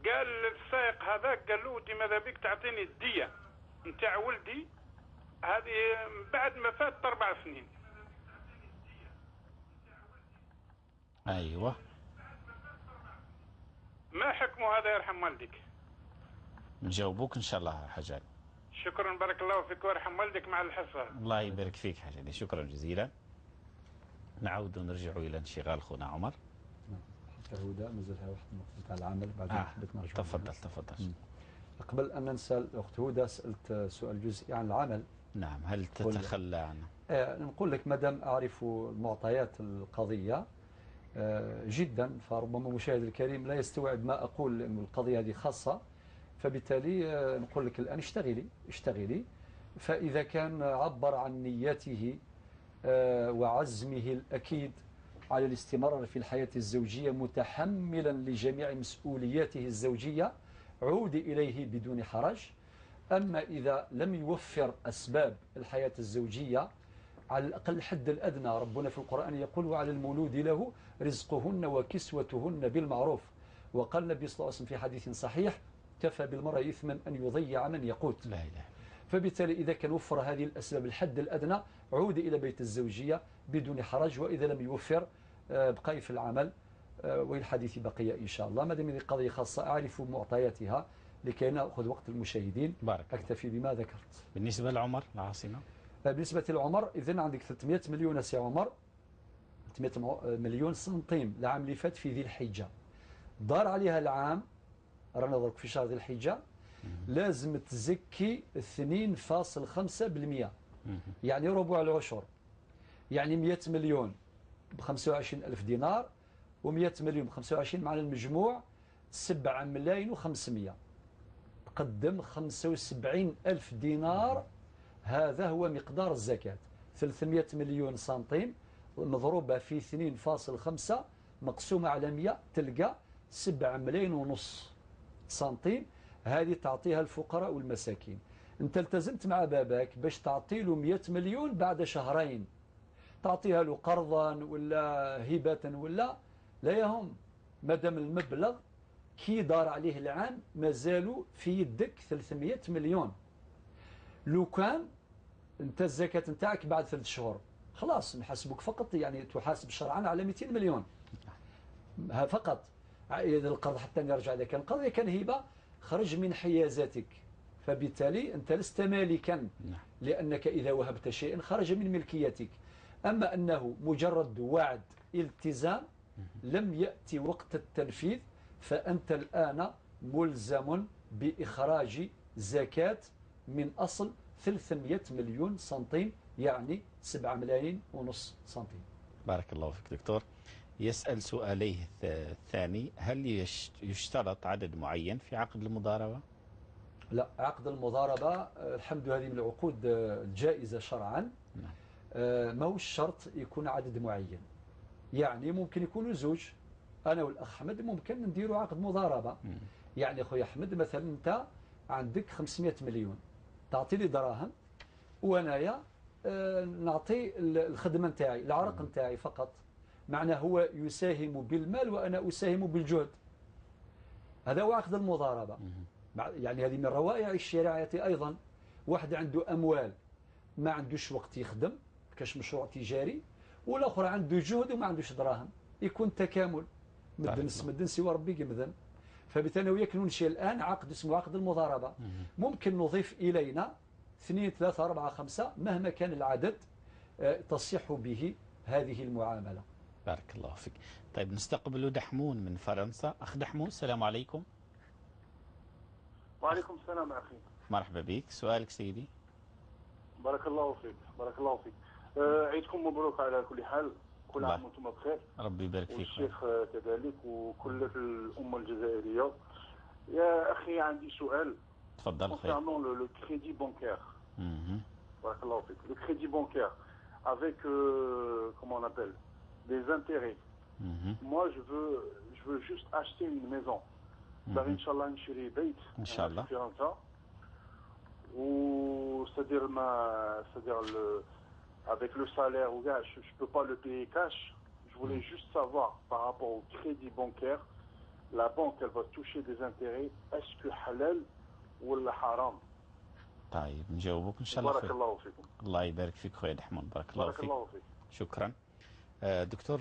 قال للسائق هذاك، قال له ودي ماذا بك تعطيني الديه نتاع ولدي هذه بعد ما فات 4 سنين. ايوه. ما حكمه هذا يرحم والديك؟ نجاوبوك ان شاء الله حاج علي. شكرا، بارك الله فيك ويرحم والديك مع الحصه. الله يبارك فيك حاج علي، شكرا جزيلا. نعود ونرجع الى انشغال اخونا عمر. حتى هدى مازالها واحد النقطه تاع العمل، بعدين حبيت نرجع. تفضل. قبل ان نسال الاخت هدى، سالت سؤال جزئي عن العمل. نعم، هل تتخلى عنه؟ نقول لك مادام اعرف المعطيات القضيه جدا، فربما المشاهد الكريم لا يستوعب ما اقول، لأن القضيه هذه خاصه، فبالتالي نقول لك الان اشتغلي. فاذا كان عبر عن نيته وعزمه الأكيد على الاستمرار في الحياة الزوجية متحملا لجميع مسؤولياته الزوجية، عود إليه بدون حرج. أما إذا لم يوفر أسباب الحياة الزوجية، على الأقل الحد الأدنى ربنا في القرآن يقول وعلى المولود له رزقهن وكسوتهن بالمعروف. وقال النبي صلى الله عليه وسلم في حديث صحيح كفى بالمرء إثما أن يضيع من يقوت. لا إله. فبالتالي إذا كان وفر هذه الأسباب الحد الأدنى، عود إلى بيت الزوجية بدون حرج. وإذا لم يوفر بقي في العمل، والحديث بقية إن شاء الله. ما دام هذه قضية خاصة أعرف معطياتها لكي نأخذ وقت المشاهدين. أكتفي بما ذكرت. بالنسبة لعمر العاصمة، بالنسبة لعمر إذن عندك 300 مليون سي عمر، 300 مليون سنتيم العام اللي فات في ذي الحجة، دار عليها العام رانا نضرب في شهر ذي الحجة، لازم تزكي 2.5%، يعني ربع العشر، يعني 100 مليون ب25,000 دينار، و100 مليون ب25 مع المجموع 7,500,000، تقدم 75,000 دينار. هذا هو مقدار الزكاة. 300 مليون سنتيم مضروبة في 2.5 مقسومة على 100 تلقى 7 ملايين ونص سنتيم، هذه تعطيها الفقراء والمساكين. انت التزمت مع باباك باش تعطي له 100 مليون بعد شهرين، تعطيها له قرضا ولا هبة ولا لا يهم، مادام المبلغ كي دار عليه العام مازالوا في يدك 300 مليون. لو كان انت الزكاة نتاعك بعد 3 شهور خلاص نحاسبك فقط، يعني تحاسب شرعا على 200 مليون فقط. إذا القرض حتى نرجع، إذا كان القرض كان هبة خرج من حيازاتك، فبالتالي أنت لست مالكا، لأنك إذا وهبت شيئا خرج من ملكيتك. أما أنه مجرد وعد التزام لم يأتي وقت التنفيذ، فأنت الآن ملزم بإخراج زكاة من أصل 300 مليون سنتيم، يعني 7 ملايين ونص سنتيم. بارك الله فيك دكتور. يسأل سؤاليه الثاني: هل يشترط عدد معين في عقد المضاربة؟ لا، عقد المضاربة الحمد لله هذه من العقود الجائزة شرعا. ما هو الشرط يكون عدد معين، يعني ممكن يكونوا زوج، أنا والأخ أحمد ممكن نديروا عقد مضاربة. يعني أخوي أحمد مثلا أنت عندك 500 مليون تعطي لي دراهم، وأنايا نعطي الخدمة نتاعي، العرق نتاعي فقط، معناه هو يساهم بالمال وأنا أساهم بالجهد. هذا هو عقد المضاربة. يعني هذه من روائع الشريعة أيضا. واحد عنده أموال ما عندوش وقت يخدم كاش مشروع تجاري، والآخر عنده جهد وما عندوش دراهم، يكون تكامل، مدن سوى ربي قمذن. فبالتالي وياك ننشئ الآن عقد اسمه عقد المضاربة. ممكن نضيف إلينا 2 3 4 5 مهما كان العدد تصح به هذه المعاملة. بارك الله فيك. طيب نستقبل دحمون من فرنسا. أخ دحمون السلام عليكم. وعليكم السلام أخي. مرحبا بك، سؤالك سيدي. بارك الله فيك. بارك الله فيك. عيدكم مبروك على كل حال، كل عام وانتم بخير. ربي يبارك فيك. والشيخ كذلك وكل الأمة الجزائرية. يا أخي عندي سؤال. تفضل. concernant le crédit bancaire. بارك الله فيك. Le crédit bancaire avec comment on appelle des intérêts. Moi je veux juste acheter une maison. باغي ان شاء الله نشري بيت ان شاء الله في فرنسا، و c'est-à-dire avec le salaire ou gars, je peux pas le payer cash. Je voulais juste savoir par rapport au crédit bancaire, la banque elle va toucher des intérêts, est-ce que halal ou haram? طيب نجاوبك ان شاء الله. بارك الله فيكم. الله يبارك فيك خويا دحمون، بارك الله فيك. شكرا. دكتور،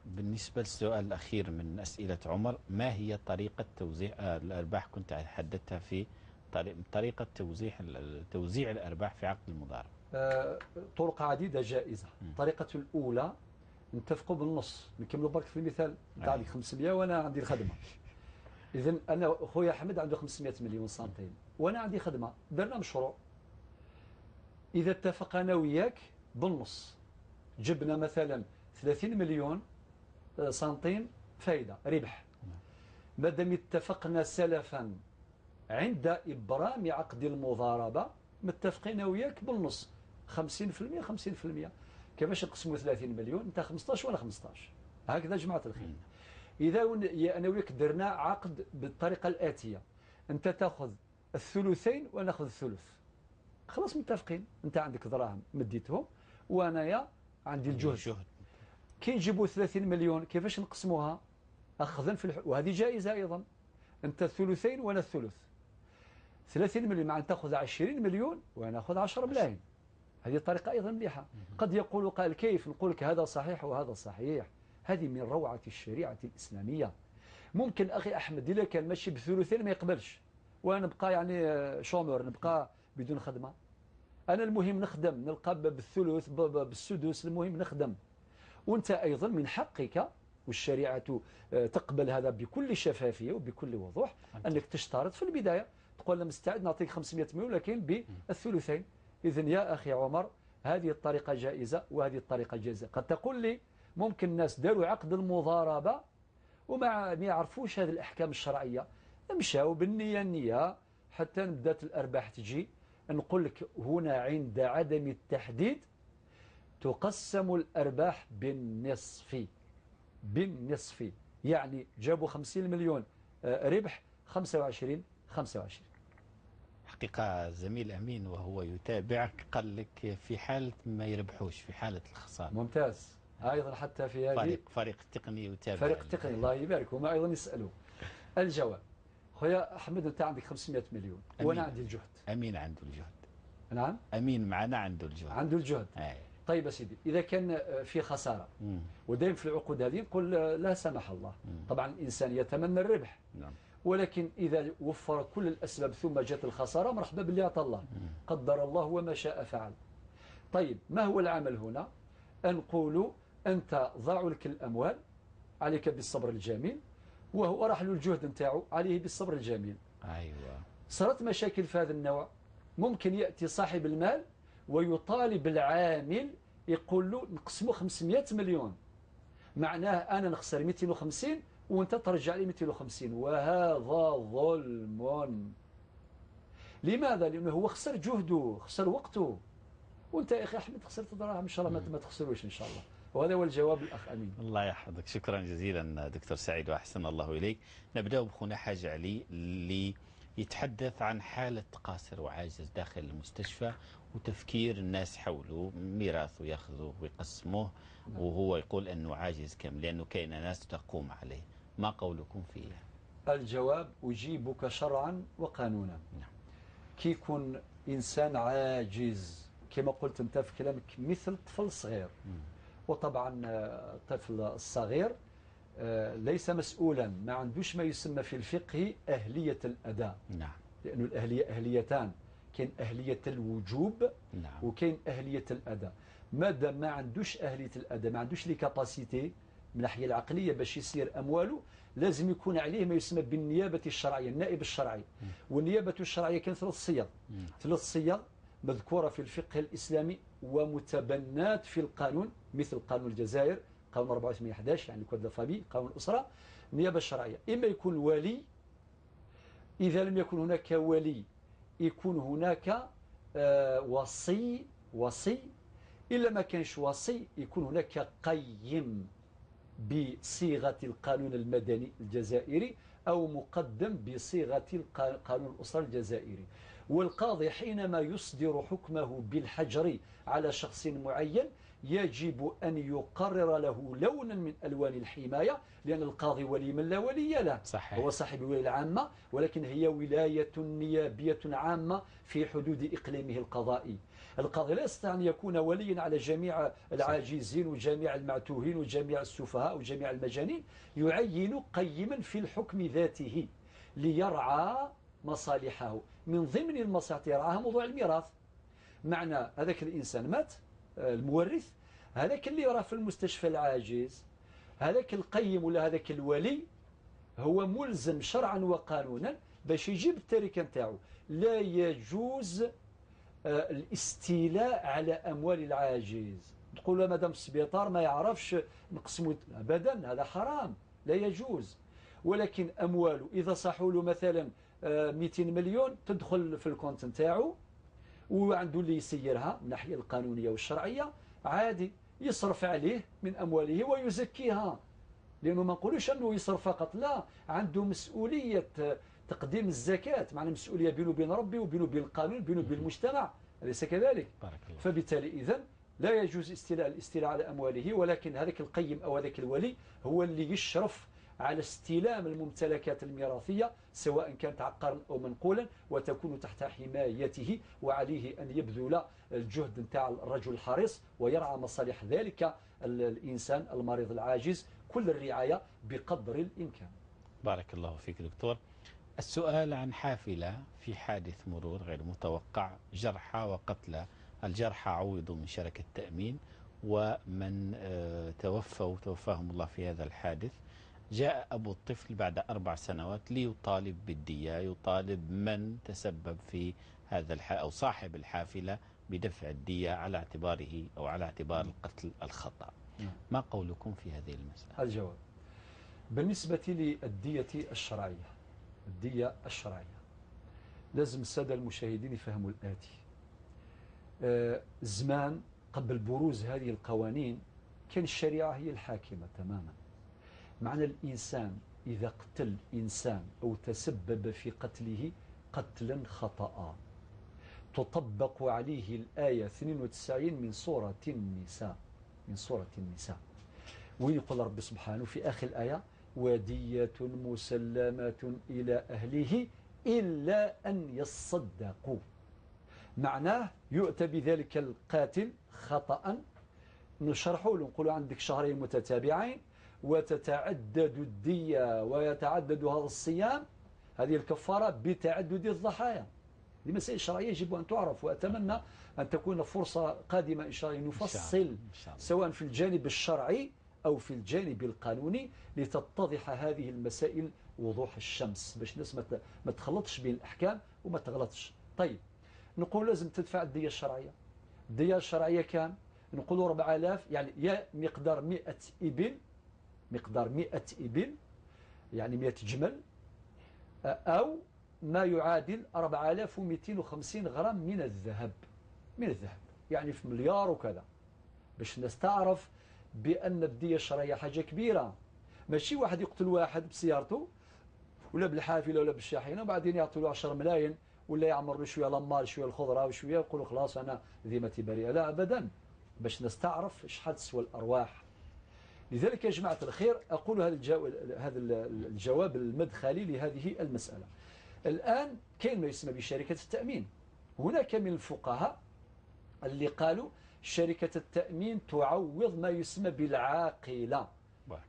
بالنسبة للسؤال الأخير من أسئلة عمر، ما هي طريقة توزيع الأرباح؟ كنت حددتها في طريقة توزيع الأرباح في عقد المضاربة. طرق عديدة جائزة. الطريقة الأولى نتفقوا بالنص، نكملوا برك في المثال، أنت عندك 500 وأنا عندي الخدمة. إذن أنا أخويا أحمد عنده 500 مليون سنتيم وأنا عندي خدمة، درنا مشروع. إذا اتفق أنا وياك بالنص، جبنا مثلا 30 مليون سنتيم فايدة ربح، مادام اتفقنا سلفا عند إبرام عقد المضاربة متفقين وياك بالنص، 50% 50%. كيفاش نقسموا 30 مليون؟ انت 15 وانا 15، هكذا جماعة الخير. إذا أنا وياك درنا عقد بالطريقة الآتية، أنت تأخذ الثلثين وأنا أخذ الثلث، خلاص متفقين. أنت عندك دراهم مديتهم وأنا عندي الجهد. كي نجيبوا 30 مليون كيفاش نقسموها؟ أخذا في وهذه جائزة أيضا، أنت الثلثين وأنا الثلث. 30 مليون معنى تأخذ 20 مليون وأنا أخذ 10 ملايين. هذه الطريقة أيضا مليحة. قد يقول قال كيف؟ نقول لك هذا صحيح وهذا صحيح. هذه من روعة الشريعة الإسلامية. ممكن أخي أحمد إذا كان ماشي بثلثين ما يقبلش، وأنا نبقى يعني شومر، نبقى بدون خدمة. أنا المهم نخدم، نلقى بالثلث بالسدس، المهم نخدم. وأنت أيضا من حقك، والشريعة تقبل هذا بكل شفافية وبكل وضوح، أنك تشترط في البداية، تقول أنا مستعد نعطيك 500 مليون لكن بالثلثين. إذن يا أخي عمر هذه الطريقة جائزة وهذه الطريقة جائزة. قد تقول لي ممكن الناس داروا عقد المضاربة وما يعرفوش هذه الأحكام الشرعية، مشاو بالنية حتى بدات الأرباح تجي. نقول لك هنا عند عدم التحديد تقسم الأرباح بالنصف. يعني جابوا 50 مليون ربح 25. حقيقة زميل أمين وهو يتابعك قال لك في حالة ما يربحوش، في حالة الخسارة. ممتاز. أيضا حتى في هذه فريق تقني يتابع. فريق تقني الله يبارك، هما أيضا يسألوا. الجواب خويا أحمد، أنت عندك 500 مليون وأنا عندي الجهد. أمين عنده الجهد. نعم أمين معنا عنده الجهد. عنده الجهد. طيب سيدي، إذا كان في خسارة ودائما في العقود هذه نقول لا سمح الله. طبعا الإنسان يتمنى الربح. نعم. ولكن إذا وفر كل الأسباب ثم جاءت الخسارة مرحبا بالله عطا الله، قدر الله وما شاء فعل. طيب ما هو العمل هنا؟ نقول أنت ضاعوا لك الأموال، عليك بالصبر الجميل، وهو راح له الجهد نتاعو عليه بالصبر الجميل. أيوة. صارت مشاكل في هذا النوع، ممكن يأتي صاحب المال ويطالب العامل يقول له نقسمه 500 مليون، معناه أنا نخسر 250 وانت ترجع لي 250، وهذا ظلم. لماذا؟ لأنه هو خسر جهده، خسر وقته، وانت يا أخي أحمد خسرت دراهم، إن شاء الله ما تخسروش إن شاء الله. وهذا هو الجواب الأخ أمين. الله يحفظك، شكرا جزيلا دكتور سعيد وأحسن الله إليك. نبدأ بخونا حاج علي اللي يتحدث عن حالة قاصر وعاجز داخل المستشفى وتفكير الناس حوله، ميراثه ياخذوه ويقسموه وهو يقول أنه عاجز كم لأنه كاين ناس تقوم عليه. ما قولكم فيه؟ الجواب أجيبك شرعا وقانونا. كي يكون إنسان عاجز كما قلت أنت في كلامك مثل طفل صغير، وطبعا الطفل الصغير ليس مسؤولا، ما عندوش ما يسمى في الفقه أهلية الأداء. نعم. لأنه الأهلية أهليتان، كاين أهلية الوجوب نعم. وكاين أهلية الأداء. مادام ما عندوش أهلية الأداء، ما عندوش لي كاباسيتي من الناحية العقلية باش يسير أمواله، لازم يكون عليه ما يسمى بالنيابة الشرعية، النائب الشرعي. والنيابة الشرعية كان 3 صيغ، 3 صيغ مذكورة في الفقه الإسلامي ومتبنات في القانون، مثل قانون الجزائر قانون 84/11 يعني كود الفامي، قانون الأسرة. النيابة الشرعية إما يكون ولي، إذا لم يكن هناك ولي يكون هناك وصي، إلا ما كانش وصي يكون هناك قيم بصيغة القانون المدني الجزائري أو مقدم بصيغة قانون الأسرة الجزائري. والقاضي حينما يصدر حكمه بالحجر على شخص معين يجب أن يقرر له لونا من ألوان الحماية، لأن القاضي ولي من لا ولي له. صحيح. هو صاحب الولاية العامة، ولكن هي ولاية نيابية عامة في حدود إقليمه القضائي. القاضي لا يستطيع أن يكون وليا على جميع العاجزين وجميع المعتوهين وجميع السفهاء وجميع المجانين، يعين قيما في الحكم ذاته ليرعى مصالحه. من ضمن المصالح يرعاها موضوع الميراث، معنى هذاك الإنسان مات المورث، هذاك اللي راه في المستشفى العاجز، هذاك القيم ولا هذاك الولي هو ملزم شرعا وقانونا باش يجيب التركه نتاعو. لا يجوز الاستيلاء على أموال العاجز، تقول له مادام السبيطار ما يعرفش نقسمه أبدا، هذا حرام لا يجوز. ولكن أمواله إذا صحوا له مثلا 200 مليون تدخل في الكونت نتاعو وعنده اللي يسيرها من الناحية القانونية والشرعية، عادي يصرف عليه من أمواله ويزكيها، لأنه ما نقولوش أنه يصرف فقط، لا، عنده مسؤولية تقديم الزكاة، معنى مسؤولية بينه وبين ربي وبينه وبين القانون وبينه وبين المجتمع، أليس كذلك؟ فبالتالي إذن لا يجوز الاستيلاء على أمواله، ولكن هذاك القيم أو هذاك الولي هو اللي يشرف على استلام الممتلكات الميراثية سواء كانت عقارا أو منقولا، وتكون تحت حمايته، وعليه أن يبذل الجهد نتاع الرجل الحريص ويرعى مصالح ذلك الإنسان المريض العاجز كل الرعاية بقدر الإمكان. بارك الله فيك دكتور. السؤال عن حافلة في حادث مرور غير متوقع، جرحى وقتلى، الجرحى عوضوا من شركة تأمين، ومن توفاهم الله في هذا الحادث. جاء أبو الطفل بعد 4 سنوات ليطالب بالدية، يطالب من تسبب في هذا أو صاحب الحافلة بدفع الدية على اعتباره أو على اعتبار القتل الخطأ. ما قولكم في هذه المسألة؟ الجواب بالنسبة للدية الشرعية، الدية الشرعية لازم السادة المشاهدين يفهموا الآتي. زمان قبل بروز هذه القوانين كان الشريعة هي الحاكمة تماما، معنى الإنسان إذا قتل إنسان أو تسبب في قتله قتلا خطأ تطبق عليه الآية 92 من سورة النساء. ويقول رب سبحانه في آخر الآية ودية مسلمة إلى أهله إلا أن يصدقوا. معناه يؤتى بذلك القاتل خطأ نشرحه نقول عندك شهرين متتابعين وتتعدد الدية ويتعدد هذا الصيام، هذه الكفارة بتعدد الضحايا. هذه مسائل شرعية يجب أن تعرف، وأتمنى أن تكون فرصة قادمة إن شاء الله نفصل سواء في الجانب الشرعي أو في الجانب القانوني لتتضح هذه المسائل وضوح الشمس باش الناس ما تخلطش بين الأحكام وما تغلطش. طيب نقول لازم تدفع الدية الشرعية. الدية الشرعية كان نقولوا 4000 يعني يا مقدار 100 إبل، مقدار 100 إبل يعني 100 جمل، أو ما يعادل 4250 غرام من الذهب. يعني في مليار وكذا، باش الناس تعرف بأن الدية الشرعية حاجة كبيرة. ماشي واحد يقتل واحد بسيارته ولا بالحافلة ولا بالشاحنة وبعدين يعطوا له 10 ملايين ولا يعمر له شوية لمار شوية الخضرة وشوية يقولوا خلاص أنا ذمتي بريئة. لا أبدا، باش الناس تعرف شحال تسوى الأرواح. لذلك يا جماعة الخير أقول هذا الجواب المدخلي لهذه المسألة. الآن كاين ما يسمى بشركة التأمين. هناك من الفقهاء اللي قالوا شركة التأمين تعوض ما يسمى بالعاقلة.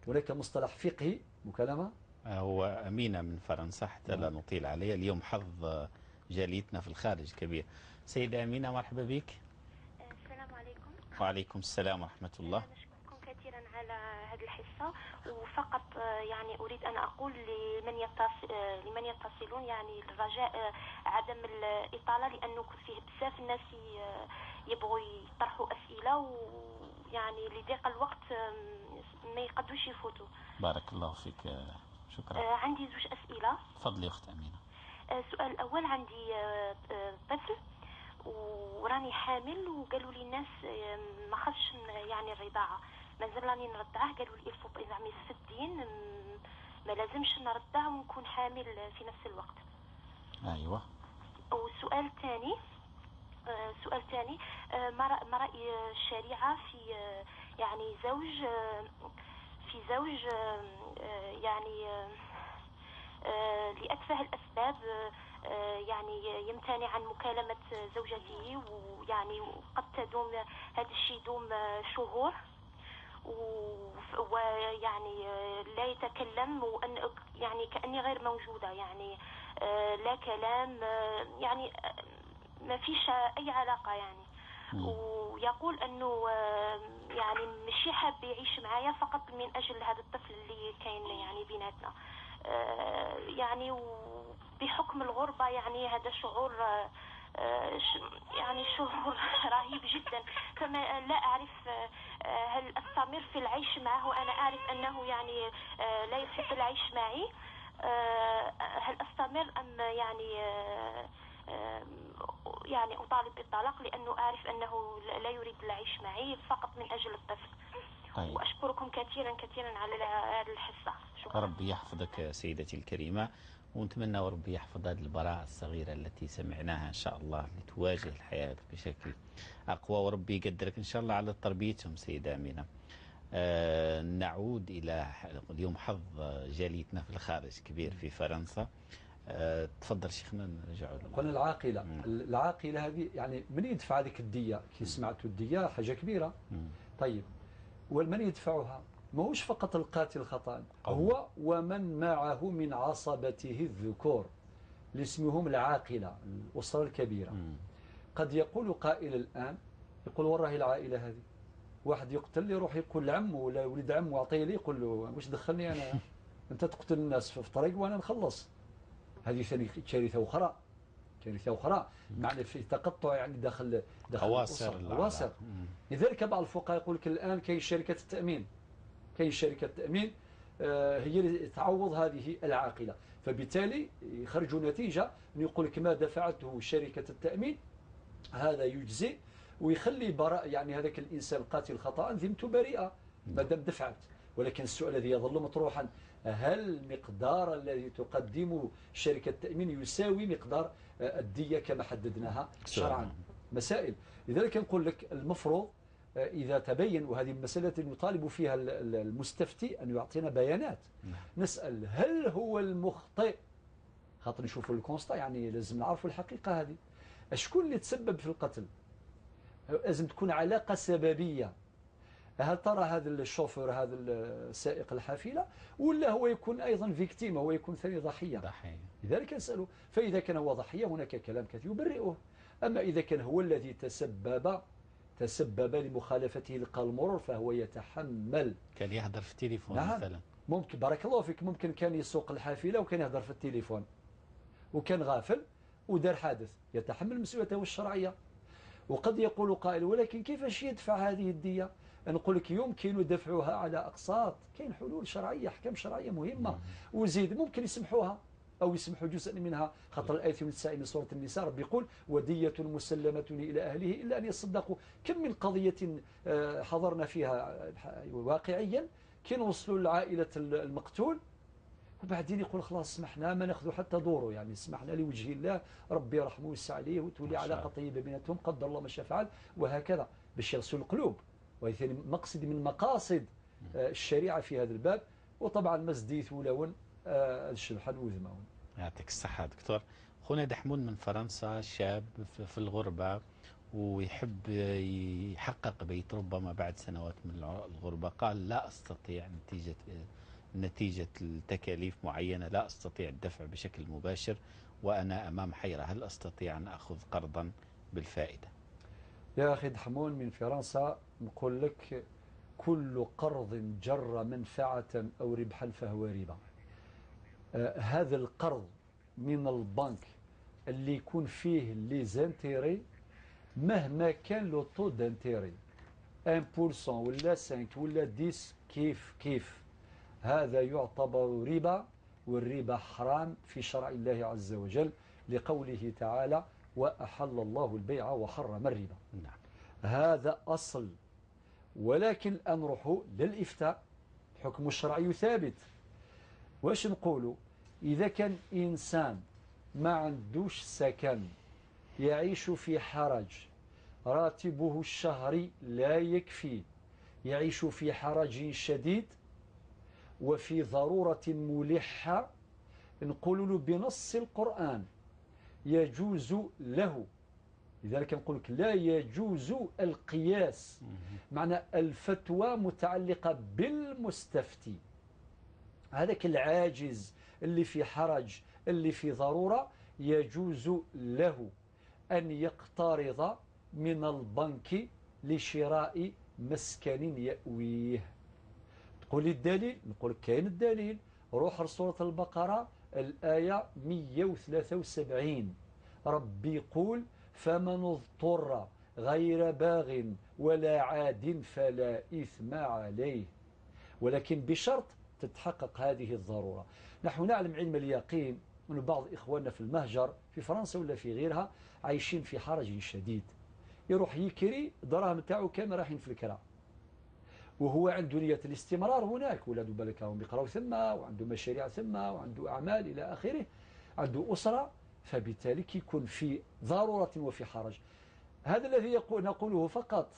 هناك مصطلح فقهي مكالمة هو أمينة من فرنسا حتى لا نطيل عليها. اليوم حظ جاليتنا في الخارج كبير. سيدة أمينة مرحبا بك. السلام عليكم. وعليكم السلام ورحمة الله. نشكركم كثيرا على هذه الحصة، وفقط يعني أريد أن أقول لمن يتصلون يعني الرجاء عدم الإطالة، لأنه فيه بزاف الناس يبغوا يطرحوا أسئلة ويعني لضيق الوقت ما يقدوش يفوتوا. بارك الله فيك، شكرا. عندي زوج أسئلة. تفضلي أخت أمينة. السؤال الأول، عندي طفل وراني حامل، وقالوا لي الناس ما خرجش يعني الرضاعة، مازال راني نرضعه. قالوا لي الفوق زعما في الدين ما لازمش نرضع ونكون حامل في نفس الوقت. أيوة. والسؤال الثاني ما رأي الشريعة في يعني زوج يعني لأتفه الأسباب يعني يمتنع عن مكالمة زوجته، ويعني قد تدوم هذا الشيء يدوم شهور، ويعني لا يتكلم، وأن يعني كأني غير موجودة، يعني لا كلام، يعني ما فيش أي علاقة يعني. ويقول أنه يعني مش حاب يعيش معايا فقط من أجل هذا الطفل اللي كاين يعني بيناتنا، يعني بحكم الغربة، يعني هذا شعور يعني شعور رهيب جدا. فما لا أعرف هل أستمر في العيش معه وأنا أعرف أنه يعني لا يحب العيش معي، هل أستمر أم يعني أطالب بالطلاق، لأنه أعرف أنه لا يريد العيش معي فقط من أجل الطفل. طيب. وأشكركم كثيرا على هذه الحصة. شكرا. ربي يحفظك سيدتي الكريمة، ونتمنى وربي يحفظ هذه البراءة الصغيرة التي سمعناها إن شاء الله لتواجه الحياة بشكل أقوى، وربي يقدرك إن شاء الله على تربيتهم سيدة أمينة. نعود إلى اليوم حظ جاليتنا في الخارج كبير في فرنسا. تفضل شيخنا نرجع له. قلنا العاقلة هذه يعني من يدفع هذيك الدية؟ كي سمعتوا الدية حاجة كبيرة. طيب ومن يدفعها؟ ما هوش فقط القاتل خطأ، هو ومن معه من عصبته الذكور اللي اسمهم العاقلة، الأسرة الكبيرة. قد يقول قائل الآن يقول والله العائلة هذه واحد يقتل يروح يقول لعمه ولا ولد عمه أعطيه لي، يقول له واش دخلني أنا؟ أنت تقتل الناس في طريق وأنا نخلص. هذه كارثة أخرى معنى في تقطع يعني داخل أواصر. لذلك بعض الفقهاء يقول لك الآن كاين شركة التأمين، هي اللي تعوض هذه العاقلة، فبالتالي يخرجوا نتيجة يقول لك ما دفعته شركة التأمين هذا يجزي ويخلي براء، يعني هذاك الإنسان القاتل خطأ ذمته بريئة ما دام دفعت. ولكن السؤال الذي يظل مطروحا: هل المقدار الذي تقدمه شركة التأمين يساوي مقدار الدية كما حددناها شرعا؟ مسائل. لذلك نقول لك المفروض إذا تبين، وهذه مسألة يطالب فيها المستفتي أن يعطينا بيانات، نسأل هل هو المخطئ، خاطر نشوفوا الكونستا، يعني لازم نعرفوا الحقيقة هذه. شكون اللي تسبب في القتل؟ لازم تكون علاقة سببية. هل ترى هذا الشوفير، هذا السائق الحافلة، ولا هو يكون أيضا فيكتيم، هو يكون ثاني ضحية؟ لذلك نسأله. فإذا كان هو ضحية هناك كلام كثير يبرئه. أما إذا كان هو الذي تسبب لمخالفته لقانون المرور فهو يتحمل. كان يهدر في التليفون مثلا. ممكن، بارك الله فيك، ممكن كان يسوق الحافلة وكان يهدر في التليفون وكان غافل ودار حادث، يتحمل مسؤوليته الشرعية. وقد يقول قائل: ولكن كيفاش يدفع هذه الدية؟ نقول لك يمكن دفعها على أقساط، كاين حلول شرعية، أحكام شرعية مهمة. وزيد ممكن يسمحوها أو يسمحوا جزء منها، خاطر الآية النساء من سورة النساء رب يقول: ودية مسلمة إلى أهله إلا أن يصدقوا. كم من قضية حضرنا فيها واقعيا، كي نوصلوا لعائلة المقتول وبعدين يقول خلاص سمحنا، ما ناخذوا حتى دوره، يعني سمحنا لوجه الله، ربي يرحمه ويسع عليه وتولي علاقة طيبة بيناتهم، قدر الله ما شاء فعل، وهكذا باش يغسلوا القلوب. وهي ثاني مقصد من مقاصد الشريعة في هذا الباب. وطبعا مسديث ولون الشلحن وذمون. يعطيك الصحة دكتور. خونا دحمون من فرنسا، شاب في الغربة ويحب يحقق بيت ربما بعد سنوات من الغربة، قال: لا أستطيع نتيجة التكاليف معينة، لا أستطيع الدفع بشكل مباشر وأنا أمام حيرة، هل أستطيع أن أخذ قرضا بالفائدة؟ يا أخي دحمون من فرنسا، نقول لك: كل قرض جر منفعة أو ربحا فهو ربا. هذا القرض من البنك اللي يكون فيه لي زانتيري، مهما كان لو طو دانتيري 1% ولا 5 ولا 10 كيف هذا يعتبر ربا، والربا حرام في شرع الله عز وجل، لقوله تعالى: وأحل الله البيع وحرم الربا. هذا أصل. ولكن الآن نروحوا للإفتاء، الحكم الشرعي ثابت. واش نقولوا؟ إذا كان إنسان ما عندوش سكن، يعيش في حرج، راتبه الشهري لا يكفي، يعيش في حرج شديد وفي ضرورة ملحة، نقول له بنص القرآن يجوز له. لذلك نقول لك لا يجوز القياس، معنى الفتوى متعلقة بالمستفتي. هذاك العاجز اللي في حرج، اللي في ضرورة، يجوز له أن يقترض من البنك لشراء مسكن يأويه. تقول الدليل؟ نقول كاين الدليل. روح لسورة البقرة الآية 173، ربي يقول: فمن اضطر غير باغ ولا عاد فلا إثم عليه، ولكن بشرط تتحقق هذه الضرورة. نحن نعلم علم اليقين أن بعض إخواننا في المهجر في فرنسا ولا في غيرها عايشين في حرج شديد، يروح يكري دراهم تاعو كامل رايحين في الكرا، وهو عنده نية الاستمرار هناك، ولاده بالك راهم يقراو ثم، وعنده مشاريع ثم، وعنده أعمال إلى آخره، عنده أسرة، فبالتالي كيكون في ضرورة وفي حرج. هذا الذي نقوله فقط.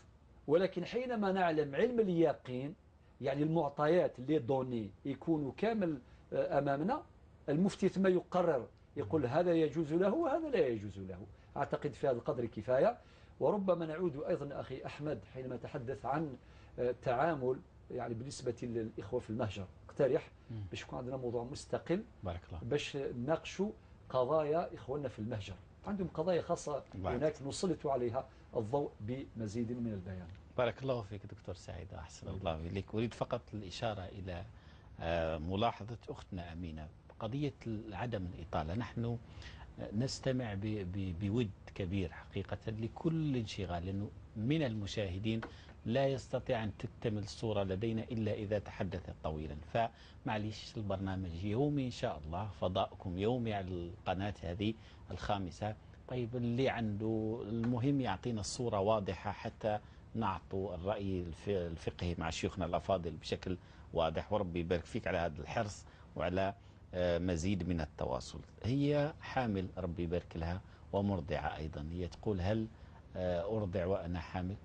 ولكن حينما نعلم علم اليقين، يعني المعطيات اللي دوني يكونوا كامل أمامنا، المفتي ثم يقرر، يقول هذا يجوز له وهذا لا يجوز له. أعتقد في هذا القدر كفاية. وربما نعود أيضا أخي أحمد حينما تحدث عن التعامل يعني بالنسبة للإخوة في المهجر، اقترح باش يكون عندنا موضوع مستقل، بارك الله، باش نناقشوا قضايا إخواننا في المهجر، عندهم قضايا خاصة هناك نسلط عليها الضوء بمزيد من البيان. بارك الله فيك دكتور سعيد، أحسن الله إليك. أريد فقط الإشارة إلى ملاحظة أختنا أمينة، قضية عدم الإطالة. نحن نستمع بود كبير حقيقة لكل انشغال، لأنه من المشاهدين لا يستطيع أن تكتمل الصورة لدينا إلا إذا تحدث طويلا. فمعليش البرنامج يومي إن شاء الله، فضاؤكم يومي على القناة هذه الخامسة. طيب اللي عنده المهم يعطينا الصورة واضحة حتى نعطوا الرأي الفقهي مع شيوخنا الأفاضل بشكل واضح، وربي يبارك فيك على هذا الحرص وعلى مزيد من التواصل. هي حامل ربي يبارك لها ومرضعة أيضا، هي تقول هل أرضع وأنا حامل؟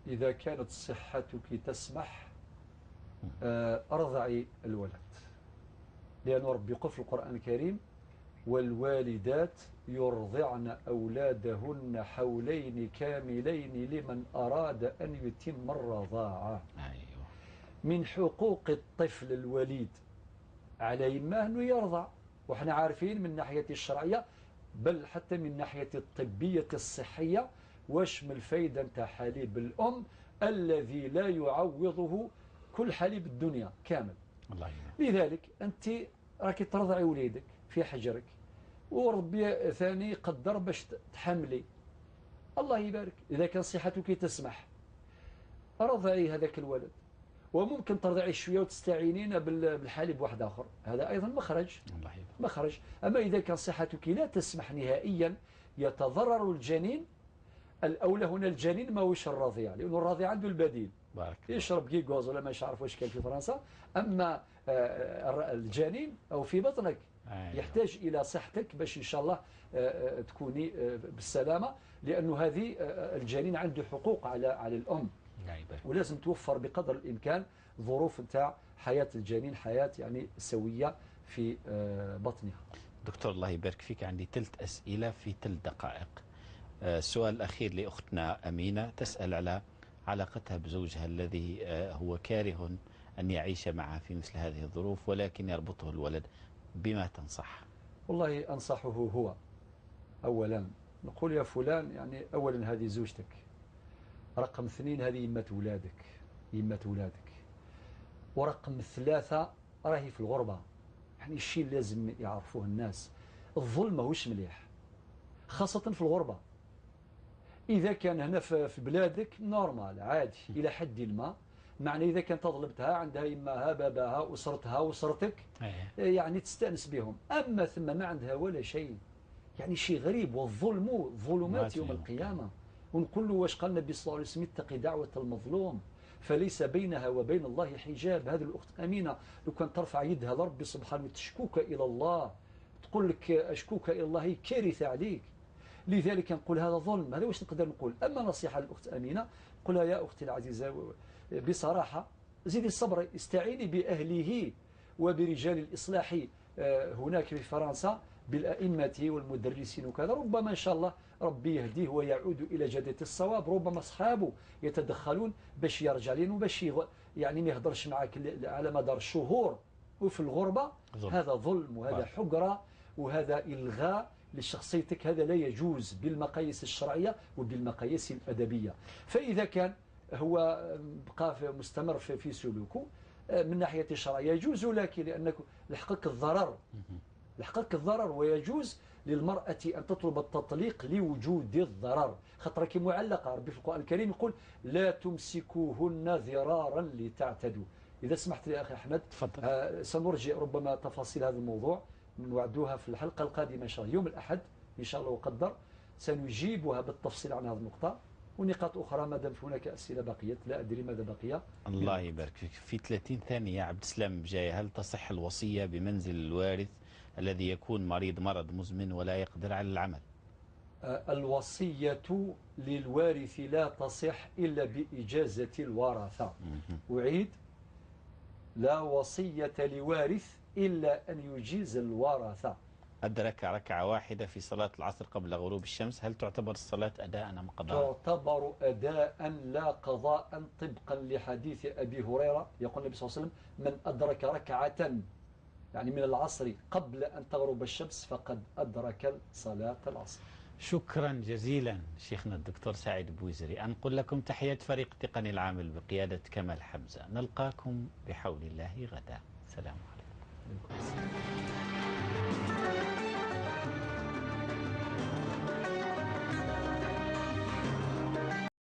إذا كانت صحتك تسمح أرضعي الولد، لأن ربي يقول في القرآن الكريم والوالدات يرضعن أولادهن حولين كاملين لمن أراد أن يتم الرضاعة. أيوه. من حقوق الطفل الوليد على إما أنه يرضع، وإحنا عارفين من ناحية الشرعية بل حتى من ناحية الطبية الصحية واش من الفايدة نتاع حليب الأم الذي لا يعوضه كل حليب الدنيا كامل. الله يبارك. لذلك أنت راكي ترضعي وليدك في حجرك، وربي ثاني قدر باش تحملي، الله يبارك. إذا كان صحتك تسمح رضعي هذاك الولد، وممكن ترضعي شوية وتستعينين بالحليب واحد آخر، هذا أيضا مخرج. الله يبارك. مخرج. أما إذا كان صحتك لا تسمح نهائيا يتضرر الجنين، الأولى هنا الجنين ما هوش الرضيع، لأنه الرضيع عنده البديل يشرب كيكوز ولا ما يعرف واش كان في فرنسا. أما الجنين أو في بطنك يحتاج إلى صحتك باش إن شاء الله تكوني بالسلامة، لأنه هذه الجنين عنده حقوق على الأم، ولازم توفر بقدر الإمكان ظروف نتاع حياة الجنين، حياة يعني سوية في بطنها. دكتور الله يبارك فيك، عندي 3 أسئلة في 3 دقائق. السؤال الأخير لأختنا أمينة، تسأل على علاقتها بزوجها الذي هو كاره أن يعيش معها في مثل هذه الظروف ولكن يربطه الولد، بما تنصح؟ والله أنصحه هو أولا، نقول يا فلان يعني أولا هذه زوجتك، رقم 2 هذه يمة ولادك، ورقم 3 راهي في الغربة. يعني الشيء لازم يعرفوه الناس، الظلم ماهوش مليح خاصة في الغربة. إذا كان هنا في بلادك نورمال عادي إلى حد ما، معنى إذا كانت ظلمتها عندها إمها باباها أسرتها وأسرتك يعني تستأنس بهم، أما ثم ما عندها ولا شيء، يعني شيء غريب. والظلم ظلمات يوم القيامة. ونقول له واش قال النبي صلى الله عليه وسلم اتقي دعوة المظلوم فليس بينها وبين الله حجاب. هذه الأخت أمينة لو كان ترفع يدها لربي سبحانه وتشكوك إلى الله، تقول لك أشكوك إلى الله، هي كارثة عليك. لذلك نقول هذا ظلم. هذا واش نقدر نقول. أما نصيحة للأخت أمينة، قلها يا أختي العزيزة بصراحة زيدي الصبر، استعيني بأهله وبرجال الإصلاح هناك في فرنسا بالأئمة والمدرسين وكذا، ربما إن شاء الله ربي يهديه ويعود إلى جادة الصواب. ربما أصحابه يتدخلون باش يرجع لين وباش يعني ما يهضرش معك على مدار الشهور وفي الغربة. هذا ظلم وهذا حقرة وهذا إلغاء لشخصيتك، هذا لا يجوز بالمقاييس الشرعية وبالمقاييس الأدبية. فإذا كان هو بقى مستمر في سلوكه من ناحية الشرعية يجوز لك، لأنك لحقك الضرر، ويجوز للمرأة أن تطلب التطليق لوجود الضرر، خاطرك معلقة. ربي في القرآن الكريم يقول لا تمسكوهن ضرارا لتعتدوا. إذا سمحت لي أخي أحمد سنرجع ربما تفاصيل هذا الموضوع نوعدوها في الحلقة القادمة إن شاء الله يوم الأحد إن شاء الله وقدر، سنجيبها بالتفصيل عن هذه النقطة ونقاط أخرى ما دام هناك أسئلة بقيت، لا أدري ماذا بقي. الله يبارك فيك. في 30 ثانية عبد السلام بجاية، هل تصح الوصية بمنزل الوارث الذي يكون مرض مزمن ولا يقدر على العمل؟ الوصية للوارث لا تصح إلا بإجازة الورثة. أعيد، لا وصية لوارث إلا أن يجيز الورثة. أدرك ركعة واحدة في صلاة العصر قبل غروب الشمس، هل تعتبر الصلاة أداء أم قضاء؟ تعتبر أداء لا قضاء، طبقا لحديث أبي هريرة يقول النبي صلى الله عليه وسلم من أدرك ركعة يعني من العصر قبل أن تغرب الشمس فقد أدرك صلاة العصر. شكرا جزيلا شيخنا الدكتور سعيد بويزري. أنقل لكم تحيات فريق التقني العامل بقيادة كمال حمزة. نلقاكم بحول الله غدا. سلام عليكم.